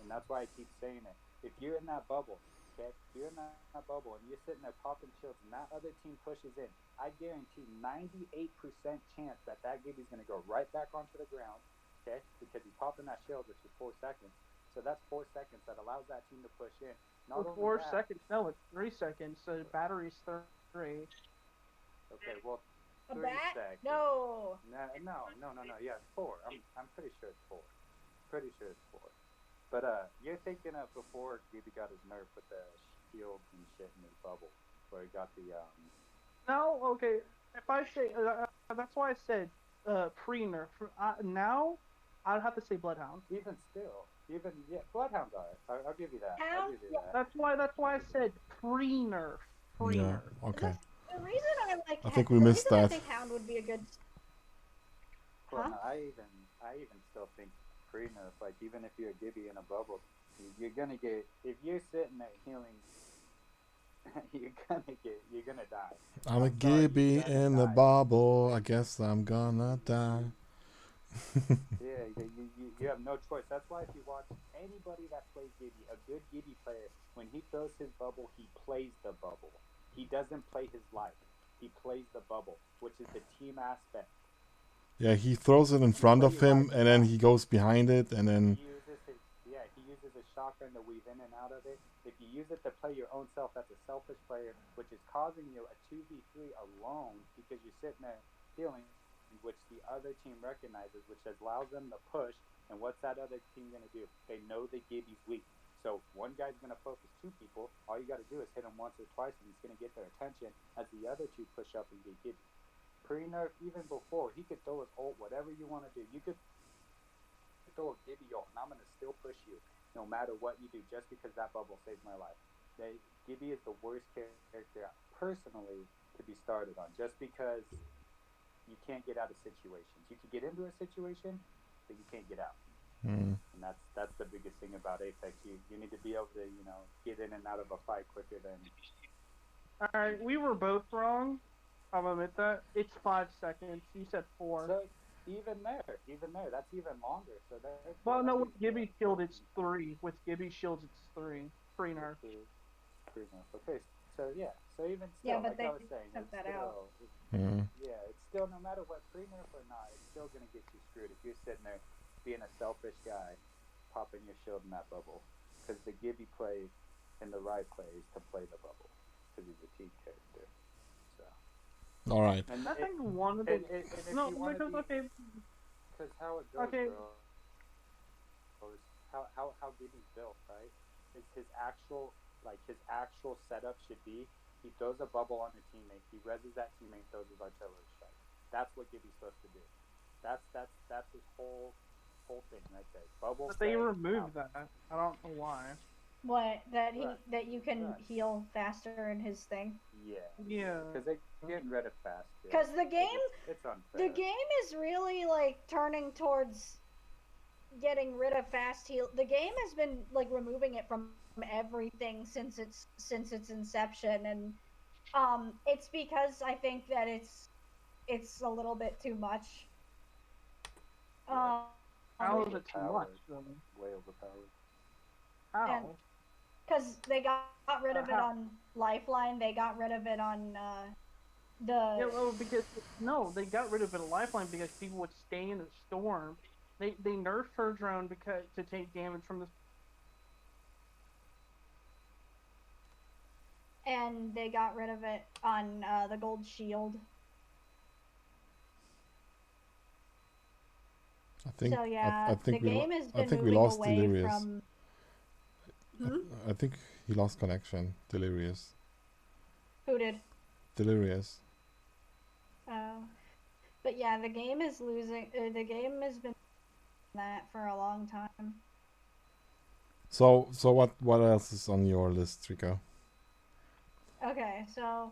and that's why I keep saying it. If you're in that bubble. Okay, you're in that bubble and you're sitting there popping shields and that other team pushes in. I guarantee 98% chance that Gibby's going to go right back onto the ground, okay, because he's popping that shield, which is 4 seconds. So that's 4 seconds that allows that team to push in. Not 4 seconds? No, it's 3 seconds. So battery's 3. Okay, well, 3 seconds. No. Yeah, it's 4. I'm pretty sure it's 4. But you're thinking of before Gibby got his nerf with the shields and shit in his bubble, where he got the No, okay. If I say that's why I said pre-nerf. Now, I'd have to say Bloodhound. Even Bloodhound's alright. I'll give you that. That's why I said pre-nerf. Yeah. Okay. The reason I think we missed that. I think Hound would be a good. Well, no, I even still think pre-nerf, like even if you're a Gibby in a bubble, you're gonna get, if you're sitting there healing, you're gonna die. I'm a Gibby in the bubble, I guess I'm gonna die. Yeah, you have no choice. That's why if you watch anybody that plays Gibby, a good Gibby player, when he throws his bubble, he plays the bubble. He doesn't play his life. He plays the bubble, which is the team aspect. Yeah, he throws it in front of him, and then he goes behind it, and then... He uses his shotgun to weave in and out of it. If you use it to play your own self, that's a selfish player, which is causing you a 2v3 alone, because you're sitting there healing, which the other team recognizes, which allows them to push, and what's that other team going to do? They know the Gibby's weak. So one guy's going to focus 2 people, all you got to do is hit him once or twice, and he's going to get their attention as the other 2 push up and get Gibby. Pre-nerf, even before, he could throw his ult, whatever you want to do. You could throw a Gibby ult, and I'm going to still push you, no matter what you do, just because that bubble saved my life. Gibby is the worst character, personally, to be started on, just because you can't get out of situations. You could get into a situation, but you can't get out. Mm. And that's the biggest thing about Apex. You need to be able to get in and out of a fight quicker than. Alright, we were both wrong. I'll admit that. It's 5 seconds. You said 4. So even there, that's even longer. So that's. Well, no, with Gibby Shield, it's 3. With Gibby Shields, it's 3. 3 nerf. Three enough. Okay, so yeah, so even still, Yeah, but like I they was saying, took it's that still, out. Mm. yeah, it's still no matter what pre-nerf or not, it's still gonna get you screwed if you're sitting there being a selfish guy, popping your shield in that bubble, because the Gibby play in the right play is to play the bubble, because he's a team character. So. All right. And I think one of the. and if No, you want because, to okay. because how it goes, Okay. bro, is how Gibby's built, right? Is his actual setup should be he throws a bubble on a teammate, he reses that teammate, throws his artillery strike. That's what Gibby's supposed to do. That's his whole thing right there. Bubble. But they play, removed out. that. I don't know why. What that Right. that you can Right. heal faster in his thing. Yeah. Yeah. Because they get rid of fast. Yeah. Because the game, it's unfair. the game is really like turning towards getting rid of fast heal. The game has been like removing it from everything since its inception, and it's because I think that it's a little bit too much. Yeah. How is it too Overpowered. much? Though? Way overpowered. How? Because they got rid of it How? on Lifeline, they got rid of it on the. Yeah, well, because no, they got rid of it a lifeline because people would stay in the storm. They nerfed her drone because to take damage from the. And they got rid of it on the Gold Shield. I think. So yeah, I think the game has been I think we moving lost away Delirious. from. I think he lost connection. Delirious. Who did? Delirious. But yeah, the game is losing. The game has been that for a long time. So what else is on your list, Rico? Okay, so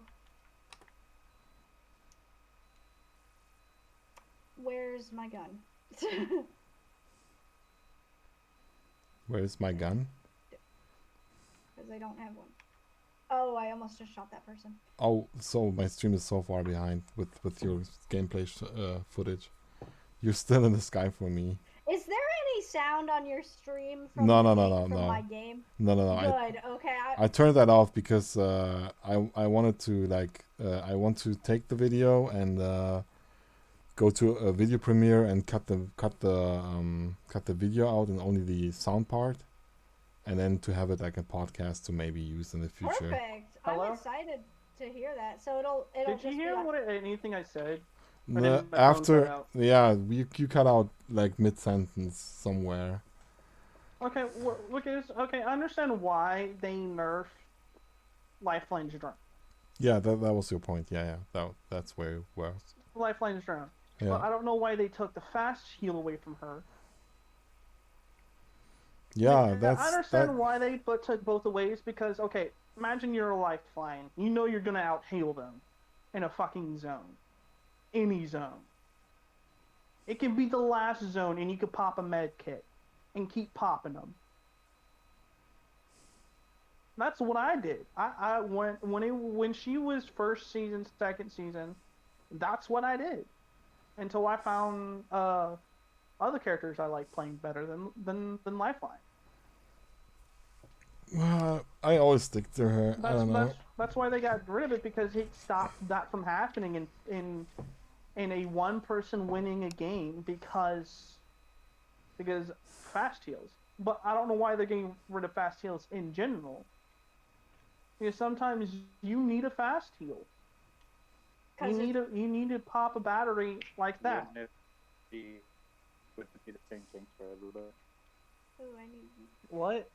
where's my gun? Where's my gun? Because I don't have one. Oh, I almost just shot that person. Oh, so my stream is so far behind with your gameplay footage. You're still in the sky for me. Is there any sound on your stream from No, my game? No. Good. Okay. I turned that off because I wanted to I want to take the video and go to a video premiere and cut the video out and only the sound part, and then to have it like a podcast to maybe use in the future. Perfect. Hello? I'm excited to hear that. So it'll Did just you hear be like, anything I said? No, Or did my phone cut after out? yeah, you cut out like mid sentence somewhere. Okay, look at this. Okay, I understand why they nerfed Lifeline's drone. Yeah, that was your point. Yeah, that's where it was. Lifeline's drone. Yeah. But I don't know why they took the fast heal away from her. Yeah, Like, that's I understand that. why they took both ways because, okay, imagine you're a Lifeline. You know you're gonna out-heal them in a fucking zone. Any zone. It can be the last zone and you could pop a med kit and keep popping them. That's what I did. I went when she was first season, second season, that's what I did. Until I found other characters I like playing better than Lifeline. I always stick to her. I don't know. That's why they got rid of it, because it stopped that from happening in a one person winning a game because fast heals. But I don't know why they're getting rid of fast heals in general. Because sometimes you need a fast heal. You need to pop a battery like that. Wouldn't it be the same thing for everybody? Ooh, I need. What?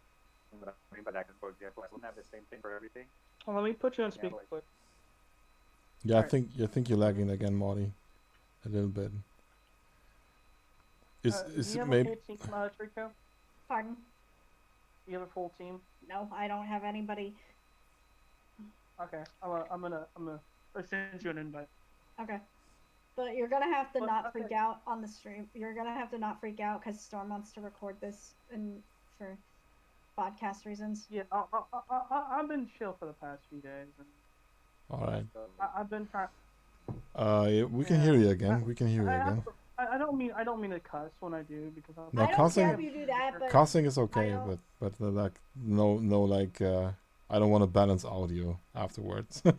What I mean by that, for example, I wouldn't have the same thing for everything. Well, let me put you on Yeah, speaker like- quick. Yeah, Alright. I think you're lagging again, Marty. A little bit. Is Do you it have maybe? a full team, Trico? Pardon? Do you have a full team? No, I don't have anybody. Okay, I'm gonna send you an invite. Okay. But you're gonna have to But, not okay. freak out on the stream. You're gonna have to not freak out because Storm wants to record this and for podcast reasons. Yeah, I've been chill for the past few days, and All right. I've been trying. Yeah, we can Yeah. hear you again. We can hear you again. I don't mean to cuss when I do because I'm. No, I don't care cussing- if you do that, but Cussing is okay, don't- but like no like I don't want to balance audio afterwards. yeah.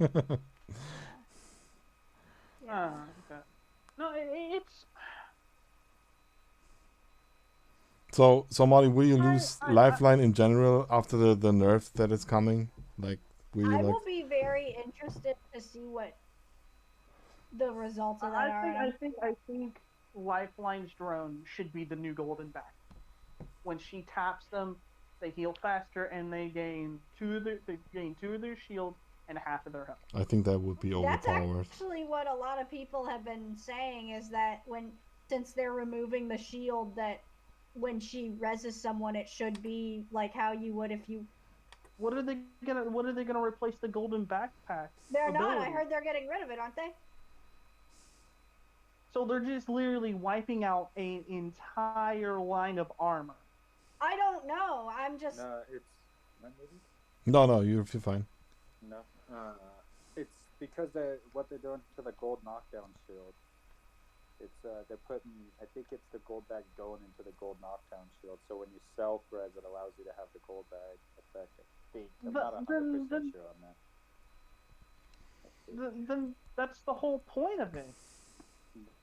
Okay. No, it's. So Marty, will you lose I- Lifeline in general after the nerf that is coming? Like, will you I like? will be very interested to see what the results of that are. I think Lifeline's drone should be the new golden back. When she taps them, they heal faster and they gain two of their shield and half of their health. I think that would be That's overpowered. actually what a lot of people have been saying is that since they're removing the shield, that when she reses someone, it should be like how you would if you. What are they gonna replace the golden backpack? They're not. I ability? heard they're getting rid of it, aren't they? So they're just literally wiping out an entire line of armor. I don't know. I'm just. No, it's maybe? No, you're fine. No, it's because what they're doing to the gold knockdown shield. It's they're putting. I think it's the gold bag going into the gold knockdown shield. So when you self res, it allows you to have the gold bag effect. I think I'm not 100% sure on that. Then that's the whole point of it.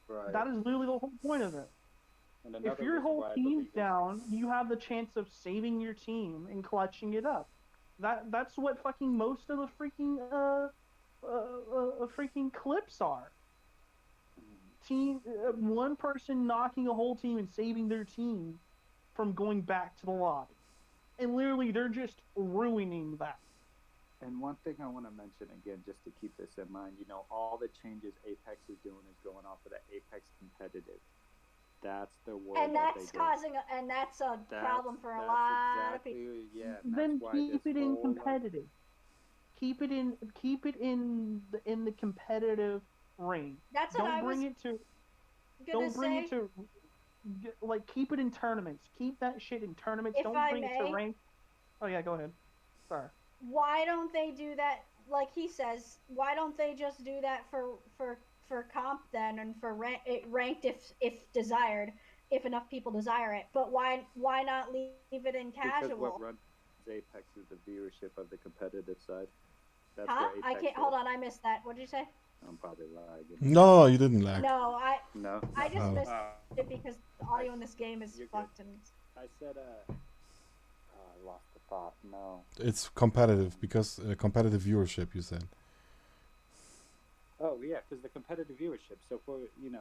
Right. That is literally the whole point of it. And If another your reason whole why I team's believe it- down, you have the chance of saving your team and clutching it up. That's what fucking most of the freaking clips are. One person knocking a whole team and saving their team from going back to the lobby, and literally they're just ruining that. And one thing I want to mention again, just to keep this in mind, all the changes Apex is doing is going off of the Apex competitive. That's the word. And that that's they go. causing, and that's a problem for a lot of people. Yeah. Then that's why keep this it in whole, competitive. Keep it in the competitive ring. That's what I Don't was bring it to. gonna Don't bring say. it to. Like, keep it in tournaments. Keep that shit in tournaments. If Don't I bring it may. to rank. Oh yeah, go ahead. Sorry. Why don't they do that? Like he says, why don't they just do that for comp then, and for ranked if desired, if enough people desire it? But why not leave it in because casual? what runs Apex is the viewership of the competitive side. That's Huh? where I Apex can't. is. Hold on, I missed that. What did you say? I'm probably lagging. No, you didn't lag. No, No. I just Oh. missed it because the audio in this game is You're good. fucked and. I said I lost the thought. No. It's competitive because competitive viewership. You said. Oh yeah, because the competitive viewership. So for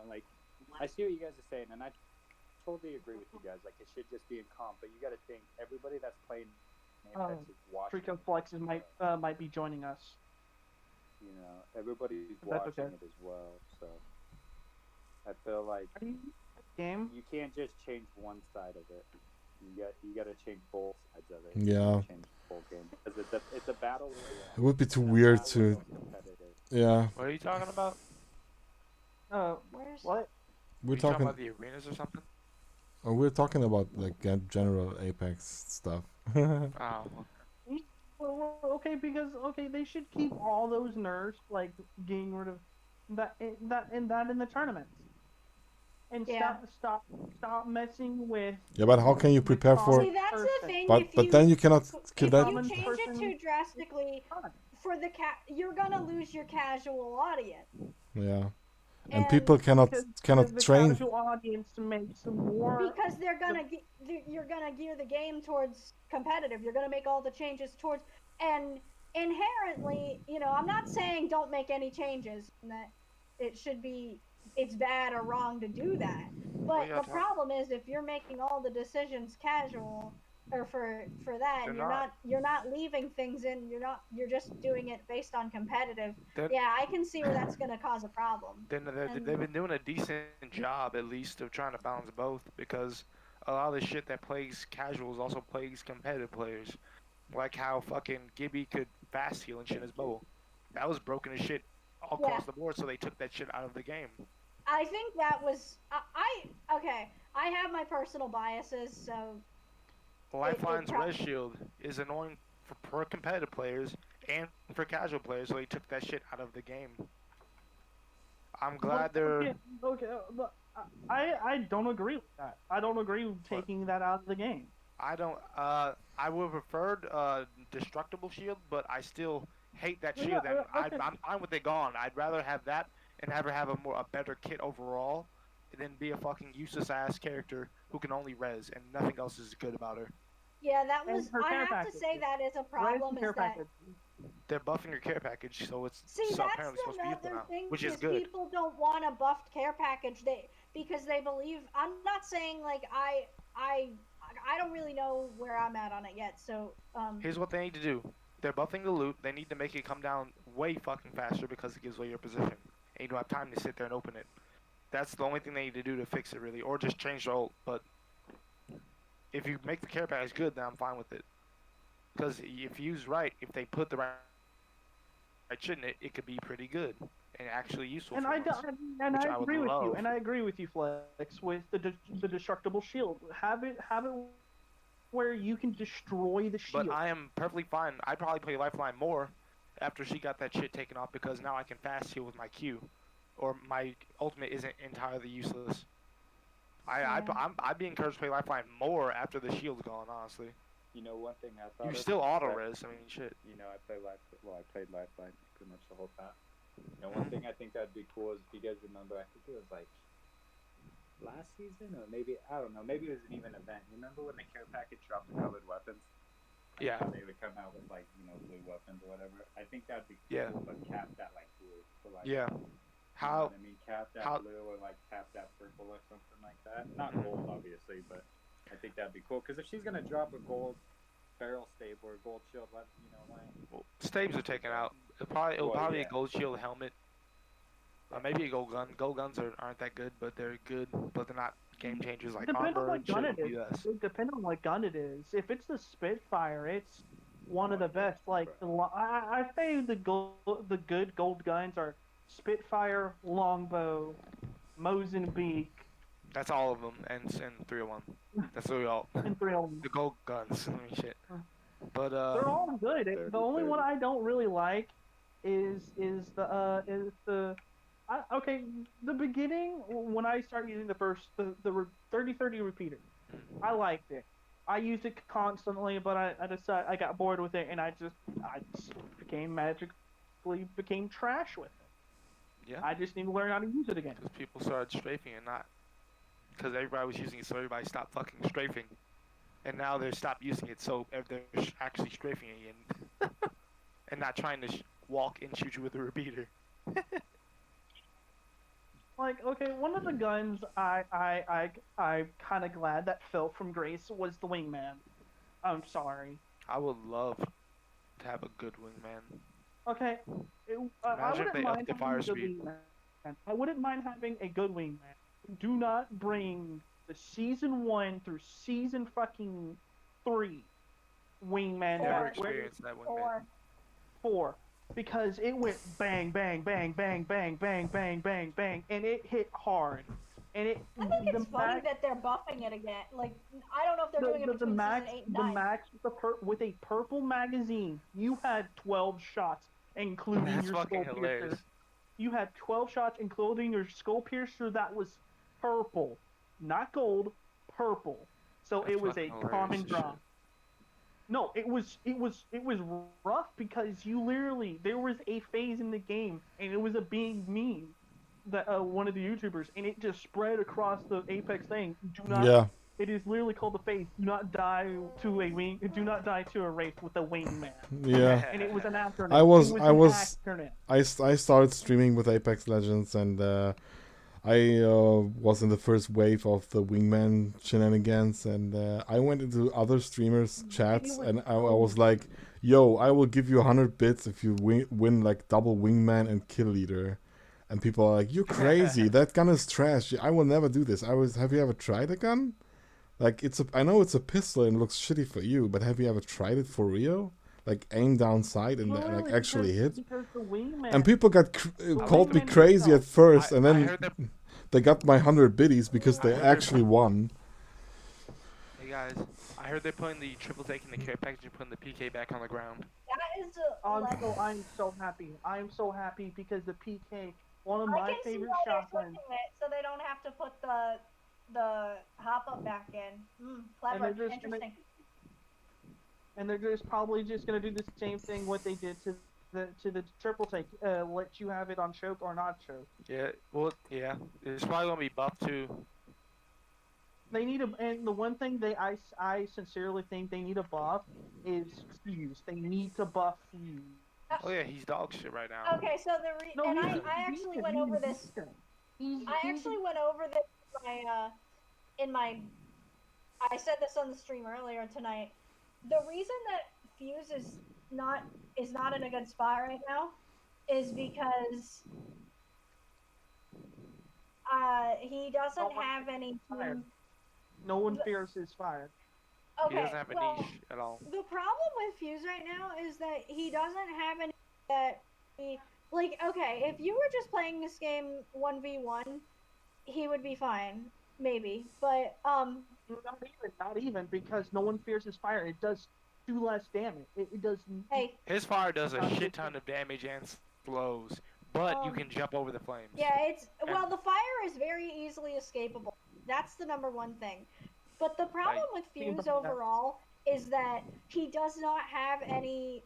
like, I see what you guys are saying, and I totally agree with you guys. Like, it should just be in comp, but you got to think everybody that's playing Apex is watching. Freaking Flexes might be joining us. Everybody's That's watching okay. it as well. So I feel like Are you game? you can't just change one side of it. You got to change both sides of it. Yeah. You can't change the whole game because it's a battle royale. It would be too It's a weird battle to. royale competitive. Yeah, What are you talking about? Where's What? we're you talking talking. about the arenas or something? We're talking about like general Apex stuff. Oh, Well, okay, because they should keep all those nerfs, like getting rid of that in the tournaments, and Yeah. stop messing with. Yeah, but how can you prepare for? See, that's the person. thing. But then you cannot. if Can you that? Common change it person- too drastically for the you're gonna lose your casual audience. Yeah, and And people cannot Because the train. casual audience makes more. Because you're gonna gear the game towards competitive. You're gonna make all the changes towards, and inherently, I'm not saying don't make any changes and that it's bad or wrong to do that. But yeah, the Tom. problem is if you're making all the decisions casual or for that, They're you're not leaving things in. You're just doing it based on competitive. They're- Yeah, I can see where that's gonna cause a problem. And- they've been doing a decent job, at least, of trying to balance both, because a lot of the shit that plagues casuals also plagues competitive players. Like how fucking Gibby could fast heal and shit in his bow. That was broken as shit all across Yeah. the board, so they took that shit out of the game. I think that was okay. I have my personal biases, so Lifeline's prob- Res Shield is annoying for competitive players and for casual players, so they took that shit out of the game. I'm glad they're. Okay, but I don't agree with that. I don't agree with taking that out of the game. I don't. I would have preferred Destructible Shield, but I still hate that Well, shield. yeah, And okay. I'm fine with it gone. I'd rather have that and have her have a better kit overall, than be a fucking useless ass character who can only res and nothing else is good about her. yeah, that And was. her I care have to package. say that is a Res problem. and Is care that package. They're buffing her care package, so it's see so that's apparently supposed to be useful another now, thing which is is good. people don't want a buffed care package. Because they believe. I'm not saying like I don't really know where I'm at on it yet. So Here's what they need to do. They're buffing the loot. They need to make it come down way fucking faster because it gives away your position. And you don't have time to sit there and open it. That's the only thing they need to do to fix it, really. Or just change the ult. But if you make the care package good, then I'm fine with it. Because if used right, if they put the right shit in it, it could be pretty good and actually useful And for I once. and which I I would agree with you. love. And I agree with you, Flex, with the destructible shield. Have it where you can destroy the shield. But I am perfectly fine. I'd probably play Lifeline more after she got that shit taken off because now I can fast heal with my Q. Or my ultimate isn't entirely useless. I'd be encouraged to play Lifeline more after the shield's gone, honestly. You know, one thing I thought You of still auto that- res, I mean, shit. You know, I played Lifeline pretty much the whole time. You know, one thing I think that'd be cool is if you guys remember, I think it was like last season or maybe I don't know, maybe it was an even event. You remember when the care package dropped the colored weapons? Like, Yeah. how they would come out with like, you know, blue weapons or whatever. I think that'd be cool, Yeah. but cap that like blue. So, like, Yeah. You know How what I mean? Cap that how- blue or like cap that purple or something like that. Not gold, obviously, but I think that'd be cool. Because if she's gonna drop a gold barrel stave or a gold shield, you know, like staves are taken out. It'll Well, probably be yeah. a gold shield helmet. Maybe a gold gun. Gold guns aren't that good, but they're good. But they're not game changers like Depending on armor what and shit gun would it be less. is. Depending on what gun it is. If it's the Spitfire, it's one of the best. Like I say, the good gold guns are Spitfire, Longbow, Mozambique, That's all of them, and 301. That's really all. and 301. The gold guns. I mean, shit. But They're all good. The only one I don't really like is the okay, the beginning when I started using the 30-30 repeater. I liked it. I used it constantly, but I decided I got bored with it, and I just became trash with it. yeah, I just need to learn how to use it again. because people started strafing and not because everybody was using it, so everybody stopped fucking strafing, and now they stopped using it, so they're actually strafing again, and not trying to walk and shoot you with a repeater. Like, okay, one of the guns I'm kind of glad that fell from grace was the Wingman. I'm sorry. I would love to have a good wingman. Okay, I Imagine if wouldn't they mind upped the having fire a good speed. wingman. I wouldn't mind having a good wingman. Do not bring the season 1 through season fucking 3 wingman Never back. experienced that wingman. or 4, because it went bang, bang, bang, bang, bang, bang, bang, bang, bang, and it hit hard. And it I think the it's funny max- that they're buffing it again. Like I don't know if they're doing it the between max, season 8 and the 9. max with a purple magazine, you had 12 shots, including That's your fucking skull hilarious. piercer. You had 12 shots, including your skull piercer that was purple, not gold, purple. So That's it was a fucking hilarious common as drop. shit. No, it was rough because there was a phase in the game, and it was a big meme that one of the YouTubers, and it just spread across the Apex thing. Do not. Yeah. It is literally called the phase. Do not die to a wing. Do not die to a wraith with a wingman. Yeah. And it was an acronym. I was- It I an was- acronym. I started streaming with Apex Legends, and I was in the first wave of the Wingman shenanigans, and I went into other streamers' chats, and I was like, "Yo, I will give you 100 bits if you win like double Wingman and Kill Leader." And people are like, "You're crazy! That gun is trash. I will never do this." Have you ever tried a gun? Like I know it's a pistol and looks shitty for you, but have you ever tried it for real? Like aim down sight and like Literally, actually hit? because the wingman. And people called me Wingman crazy at himself. first, and I then heard that they got my 100 biddies because they I heard they're- actually won. Hey guys, I heard they're putting the triple take in the care package and putting the PK back on the ground. That is a Also, I'm so happy. I'm so happy because the PK, one of I my can see favorite why they're shotguns. switching it, so they don't have to put the hop up back in. Clever, And they're just gonna- interesting. And they're just probably just gonna do the same thing what they did to the triple take. Let you have it on choke or not choke. Yeah, well, yeah. It's probably gonna be buffed too. They need a, and the one thing I sincerely think they need a buff is Fuse. They need to buff Fuse. Oh yeah, he's dog shit right now. Okay, so and I actually went over this. I actually went over this in my I said this on the stream earlier tonight. The reason that Fuse is not in a good spot right now is because he doesn't have any team. No one fears his fire. Okay, He doesn't have a well, niche at all. the problem with Fuse right now is that he doesn't have any that he like. Okay, if you were just playing this game 1v1, he would be fine, maybe. But Not even because no one fears his fire. It does do less damage. It does. hey, His fire does a shit ton of damage and slows, but you can jump over the flames. yeah, well, the fire is very easily escapable. That's the number one thing. But the problem with Fuse overall is that he does not have any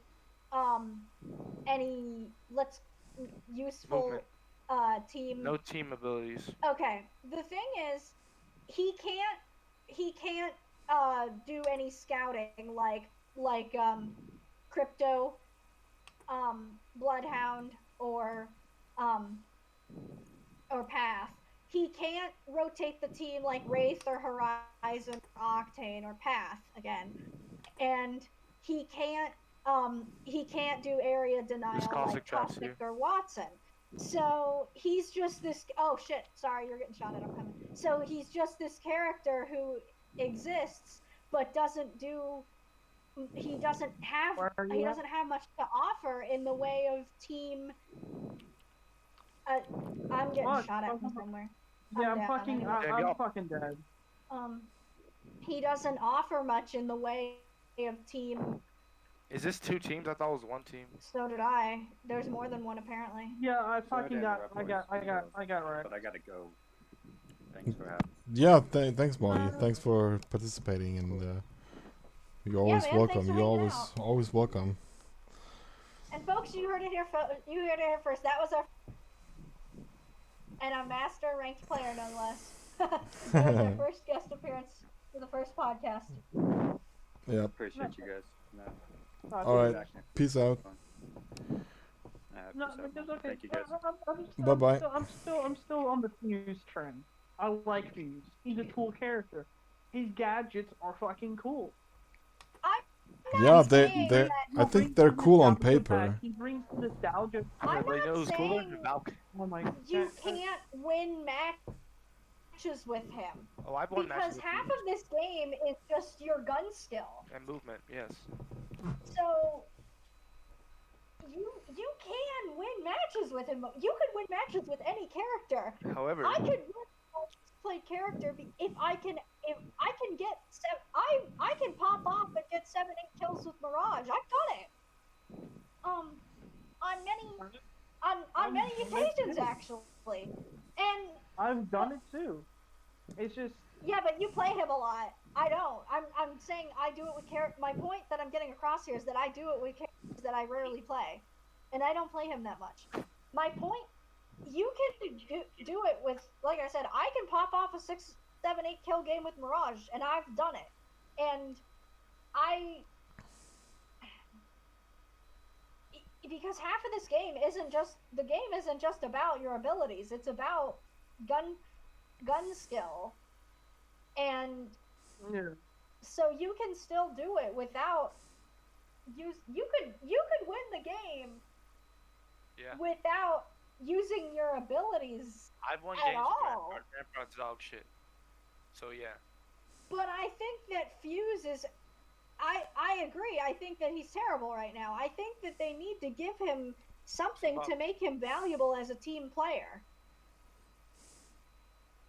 useful Movement. team. No team abilities. Okay, the thing is, he can't do any scouting like Crypto, Bloodhound, or Path. He can't rotate the team like Wraith or Horizon, Octane, or Path again, and he can't do area denial like Caustic or Watson. So he's just this. Oh shit! Sorry, you're getting shot at. I'm coming. So he's just this character who exists, but doesn't do. He doesn't have much to offer in the way of team. I'm getting shot at from somewhere. Yeah, I'm I'm fucking dead. He doesn't offer much in the way of team. Is this 2 teams? I thought it was 1 team. So did I. There's more than one apparently. Yeah, I Sorry to interrupt, I got right. But I gotta go. Thanks for having me. Yeah, thanks, Molly. Thanks for participating, and you're always man, welcome. thanks for You're hanging always welcome. And folks, you heard it here. First. That was our and a master ranked player, no less. That was our first guest appearance for the first podcast. Yeah. Appreciate you guys. No, All right. Peace out. No, peace out. because okay. Thank you guys. Bye-bye. I'm still on the Fuse trend. I like Fuse. He's a cool character. His gadgets are fucking cool. Yeah, they I think they're cool on paper. He brings nostalgia. I'm Everybody not knows cooler saying than Valk. Oh my you can't win matches with him. Oh, I've won Because matches with half you. of this game is just your gun skill. And movement, yes. So you can win matches with him. You could win matches with any character. However, I could win a played character if I can get I can pop off and get 7-8 kills with Mirage. I've done it. On many occasions actually. And I've done it too. It's just yeah, but you play him a lot. I don't. I'm saying I do it with character. My point that I'm getting across here is that I do it with characters that I rarely play, and I don't play him that much. My point, you can do it with, like I said, I can pop off a 6, 7, 8 kill game with Mirage, and I've done it. And because half of this game isn't just about your abilities. It's about gun skill. And so you can still do it without you could win the game without using your abilities I've won at games all. with Rampart's dog shit. So yeah. But I think that Fuse is I agree. I think that he's terrible right now. I think that they need to give him something to make him valuable as a team player.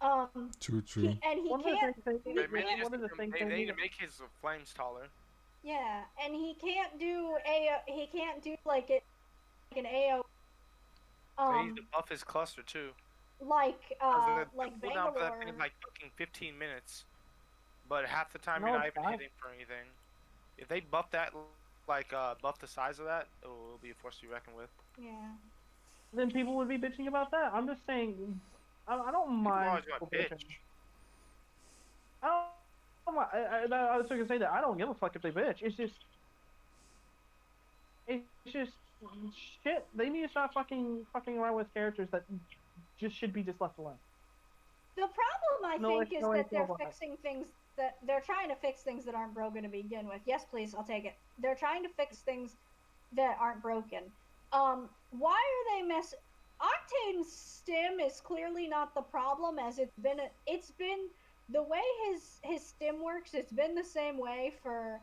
True, he true. and he One of the can't. things they He need, They mainly can't. just one of the things they they need need to make his flames taller. Yeah, and he can't do a. He can't do like it like an AO. They need to buff his cluster too. Because the Like cooldown for that Bangalore. thing is like fucking 15 minutes. But half the time No, you're not it's even not. hitting for anything. If they buff that, like buff the size of that, oh, it'll be a force to be reckoned with. Yeah. Then people would be bitching about that. I'm just saying, I don't People mind always want people bitch. bitching. I was gonna say that I don't give a fuck if they bitch. It's just shit. They need to stop fucking around with characters that just should be just left alone. The problem I No, think is no that they're about that. fixing things that they're trying to fix things that aren't broken to begin with. Yes, please, I'll take it. They're trying to fix things that aren't broken. Why are they Octane's stim is clearly not the problem, as it's been the way his stim works. It's been the same way for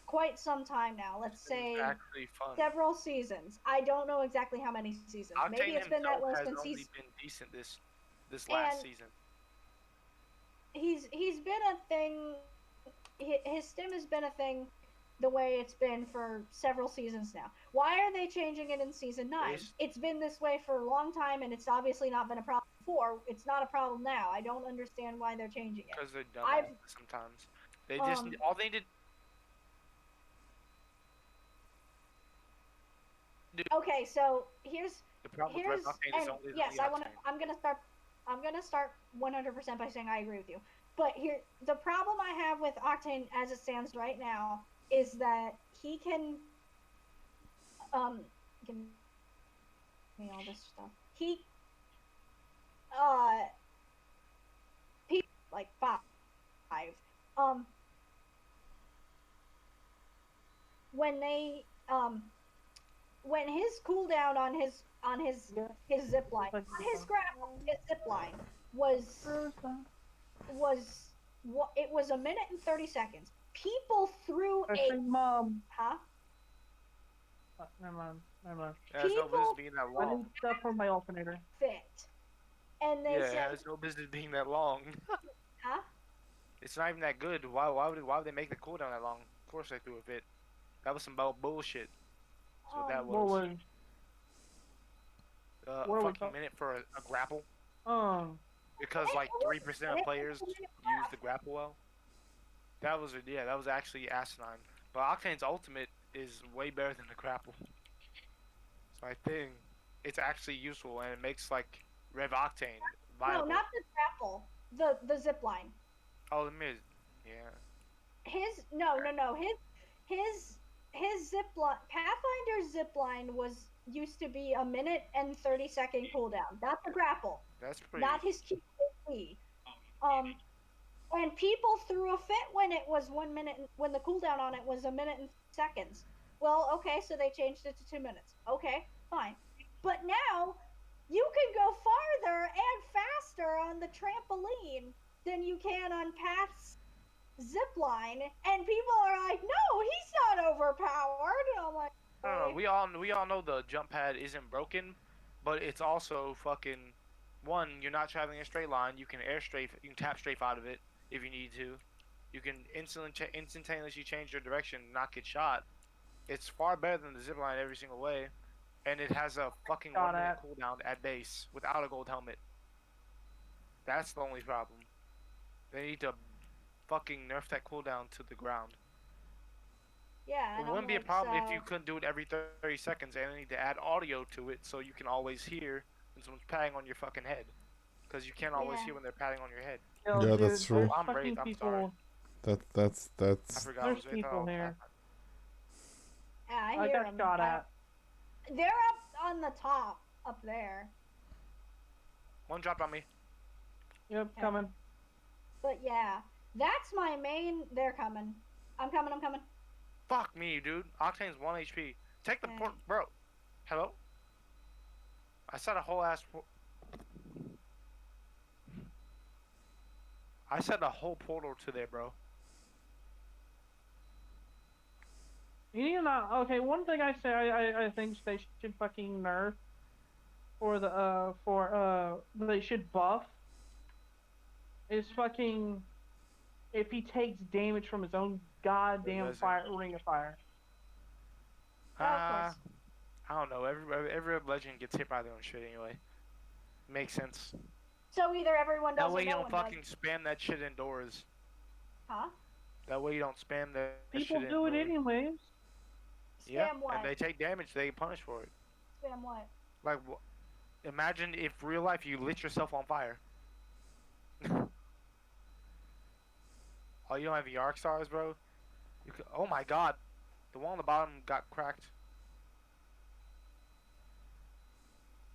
quite some time now. Let's It's say actually fun. several seasons. I don't know exactly how many seasons. Octane Maybe it's been that himself way has since only been decent this last And- season. he's been a thing. His stim has been a thing the way it's been for several seasons now. Why are they changing it in season 9? Yes. It's been this way for a long time, and it's obviously not been a problem before. It's not a problem now. I don't understand why they're changing it. Because they're dumb I've- sometimes. They just Um, all they did. Okay, so here's The problem with Red Octane is and only the yes, Octane. I'm gonna start 100% by saying I agree with you. But here, the problem I have with Octane as it stands right now is that he can, give me all this stuff. He, people like five, when they, when his cooldown on his Yeah. his zip line, Like his grapple, his zip line was it was a minute and 30 seconds. People threw I a think mom. huh? Never mind. It has no business people- being that I long. need stuff from my alternator. Fit. And they Yeah, it said, has no business being that long. huh? It's not even that good. Why would they make the cooldown that long? Of course they threw a fit. That was some bullshit. That's what that What was. was? A what are we fucking talk- minute for a grapple. Because It like was- 3% it of players was a minute use the grapple well. That was actually asinine. But Octane's ultimate is way better than the grapple. So I think it's actually useful and it makes like Rev Octane No, viable. not the grapple. The zip line. Oh, let me. Yeah. His his zip line, Pathfinder's zip line was used to be a minute and 30-second cooldown. That's a grapple, That's pretty. not his QP. And people threw a fit when it was 1 minute, when the cooldown on it was a minute and seconds. Well, okay, so they changed it to 2 minutes. Okay, fine. But now you can go farther and faster on the trampoline than you can on Path's zip line, and people are like, "No, he's not overpowered." And I'm like, I don't know. "Okay." We all know the jump pad isn't broken, but it's also fucking. One, you're not traveling a straight line. You can you can tap strafe out of it if you need to. You can instantaneously change your direction, and not get shot. It's far better than the zip line every single way, and it has a fucking Shot 1 minute at. cooldown at base without a gold helmet. That's the only problem. They need to fucking nerf that cooldown to the ground. Yeah, It and wouldn't I'm be a like, problem if so- you couldn't do it every 30 seconds and they need to add audio to it so you can always hear when someone's patting on your fucking head. Because you can't always Yeah. hear when they're patting on your head. Yo, Yeah, dude, that's true. there's I'm fucking Wraith, I'm people. sorry. That's I forgot I There's was Wraith, people oh, here. Yeah, I I hear got them. shot at. They're up on the top, up there. One dropped on me. Yep, Okay. coming. But yeah, that's my main. They're coming. I'm coming. Fuck me, dude. Octane's 1 HP. Take the Okay. port, bro. Hello? I set a whole ass. I set a whole portal to there, bro. You need to not. Okay, one thing I say I think they should fucking nerf for they should buff is fucking if he takes damage from his own goddamn doesn't. ring of fire. Of course. I don't know. Every legend gets hit by their own shit anyway. Makes sense. So either everyone does That way or you no don't one fucking does. spam that shit indoors. Huh? That way you don't spam that People shit do it indoors. anyways. Yeah, Spam what? and they take damage. They get punished for it. Spam what? Like, imagine if real life you lit yourself on fire. Oh, you don't have any arc stars, bro? Oh my god, the one on the bottom got cracked.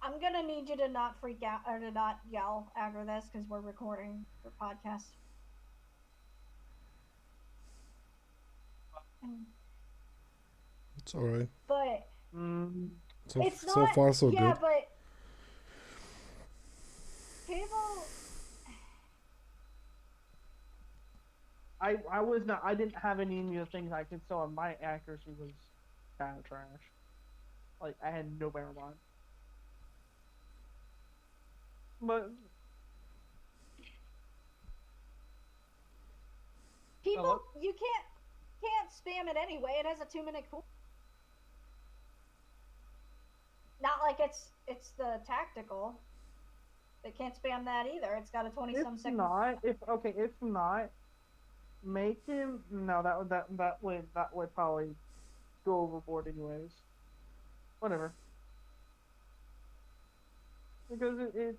I'm gonna need you to not freak out or to not yell after this because we're recording for podcast. It's alright. But So, it's not. so far, so yeah, good. but people. I didn't have any of the things I could so my accuracy was kind of trash. Like I had no bear line. But People, Hello? you can't spam it anyway. It has a 2-minute cool. Not like it's the tactical. They can't spam that either. It's got a 20-some if second. if not, make him no that would probably go overboard anyways. Whatever. Because it's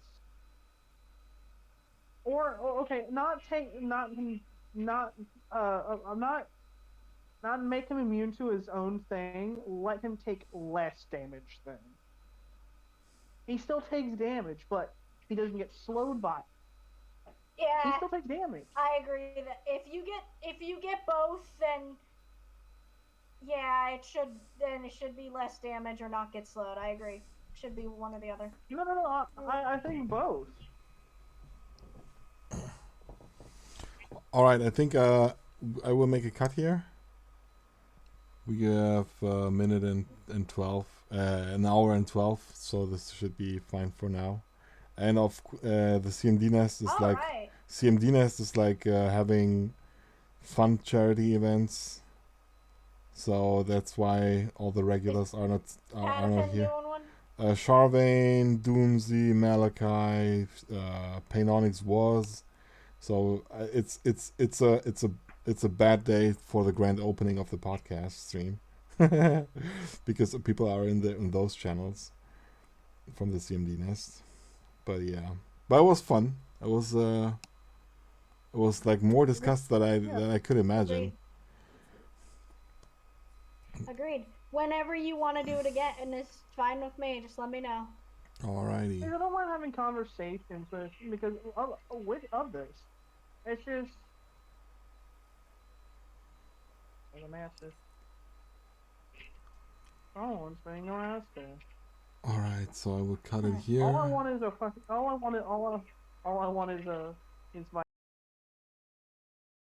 or okay, not make him immune to his own thing. Let him take less damage then. He still takes damage, but he doesn't get slowed by it. He Yeah, still takes damage. I agree that if you get both, then yeah, it should be less damage or not get slowed. I agree. Should be one or the other. No. I think both. Alright, I think I will make a cut here. We have a minute and 12, an hour and 12, so this should be fine for now. And the CMD Nest is All like right. CMD Nest is like having fun charity events, so that's why all the regulars are not Patterson here. doing one. Charvain, Doomsy, Malachi, Painonix was. So it's a bad day for the grand opening of the podcast stream because people are in those channels from the CMD Nest. But yeah, but it was fun. It was like more discussed than I could imagine. Agreed. Whenever you want to do it again, and it's fine with me. Just let me know. Alrighty. Because I don't mind having conversations with because of this. It's just like a massive. Oh, it's being no asking. Alright, so I will cut it here. All I want is a fucking. All I want is my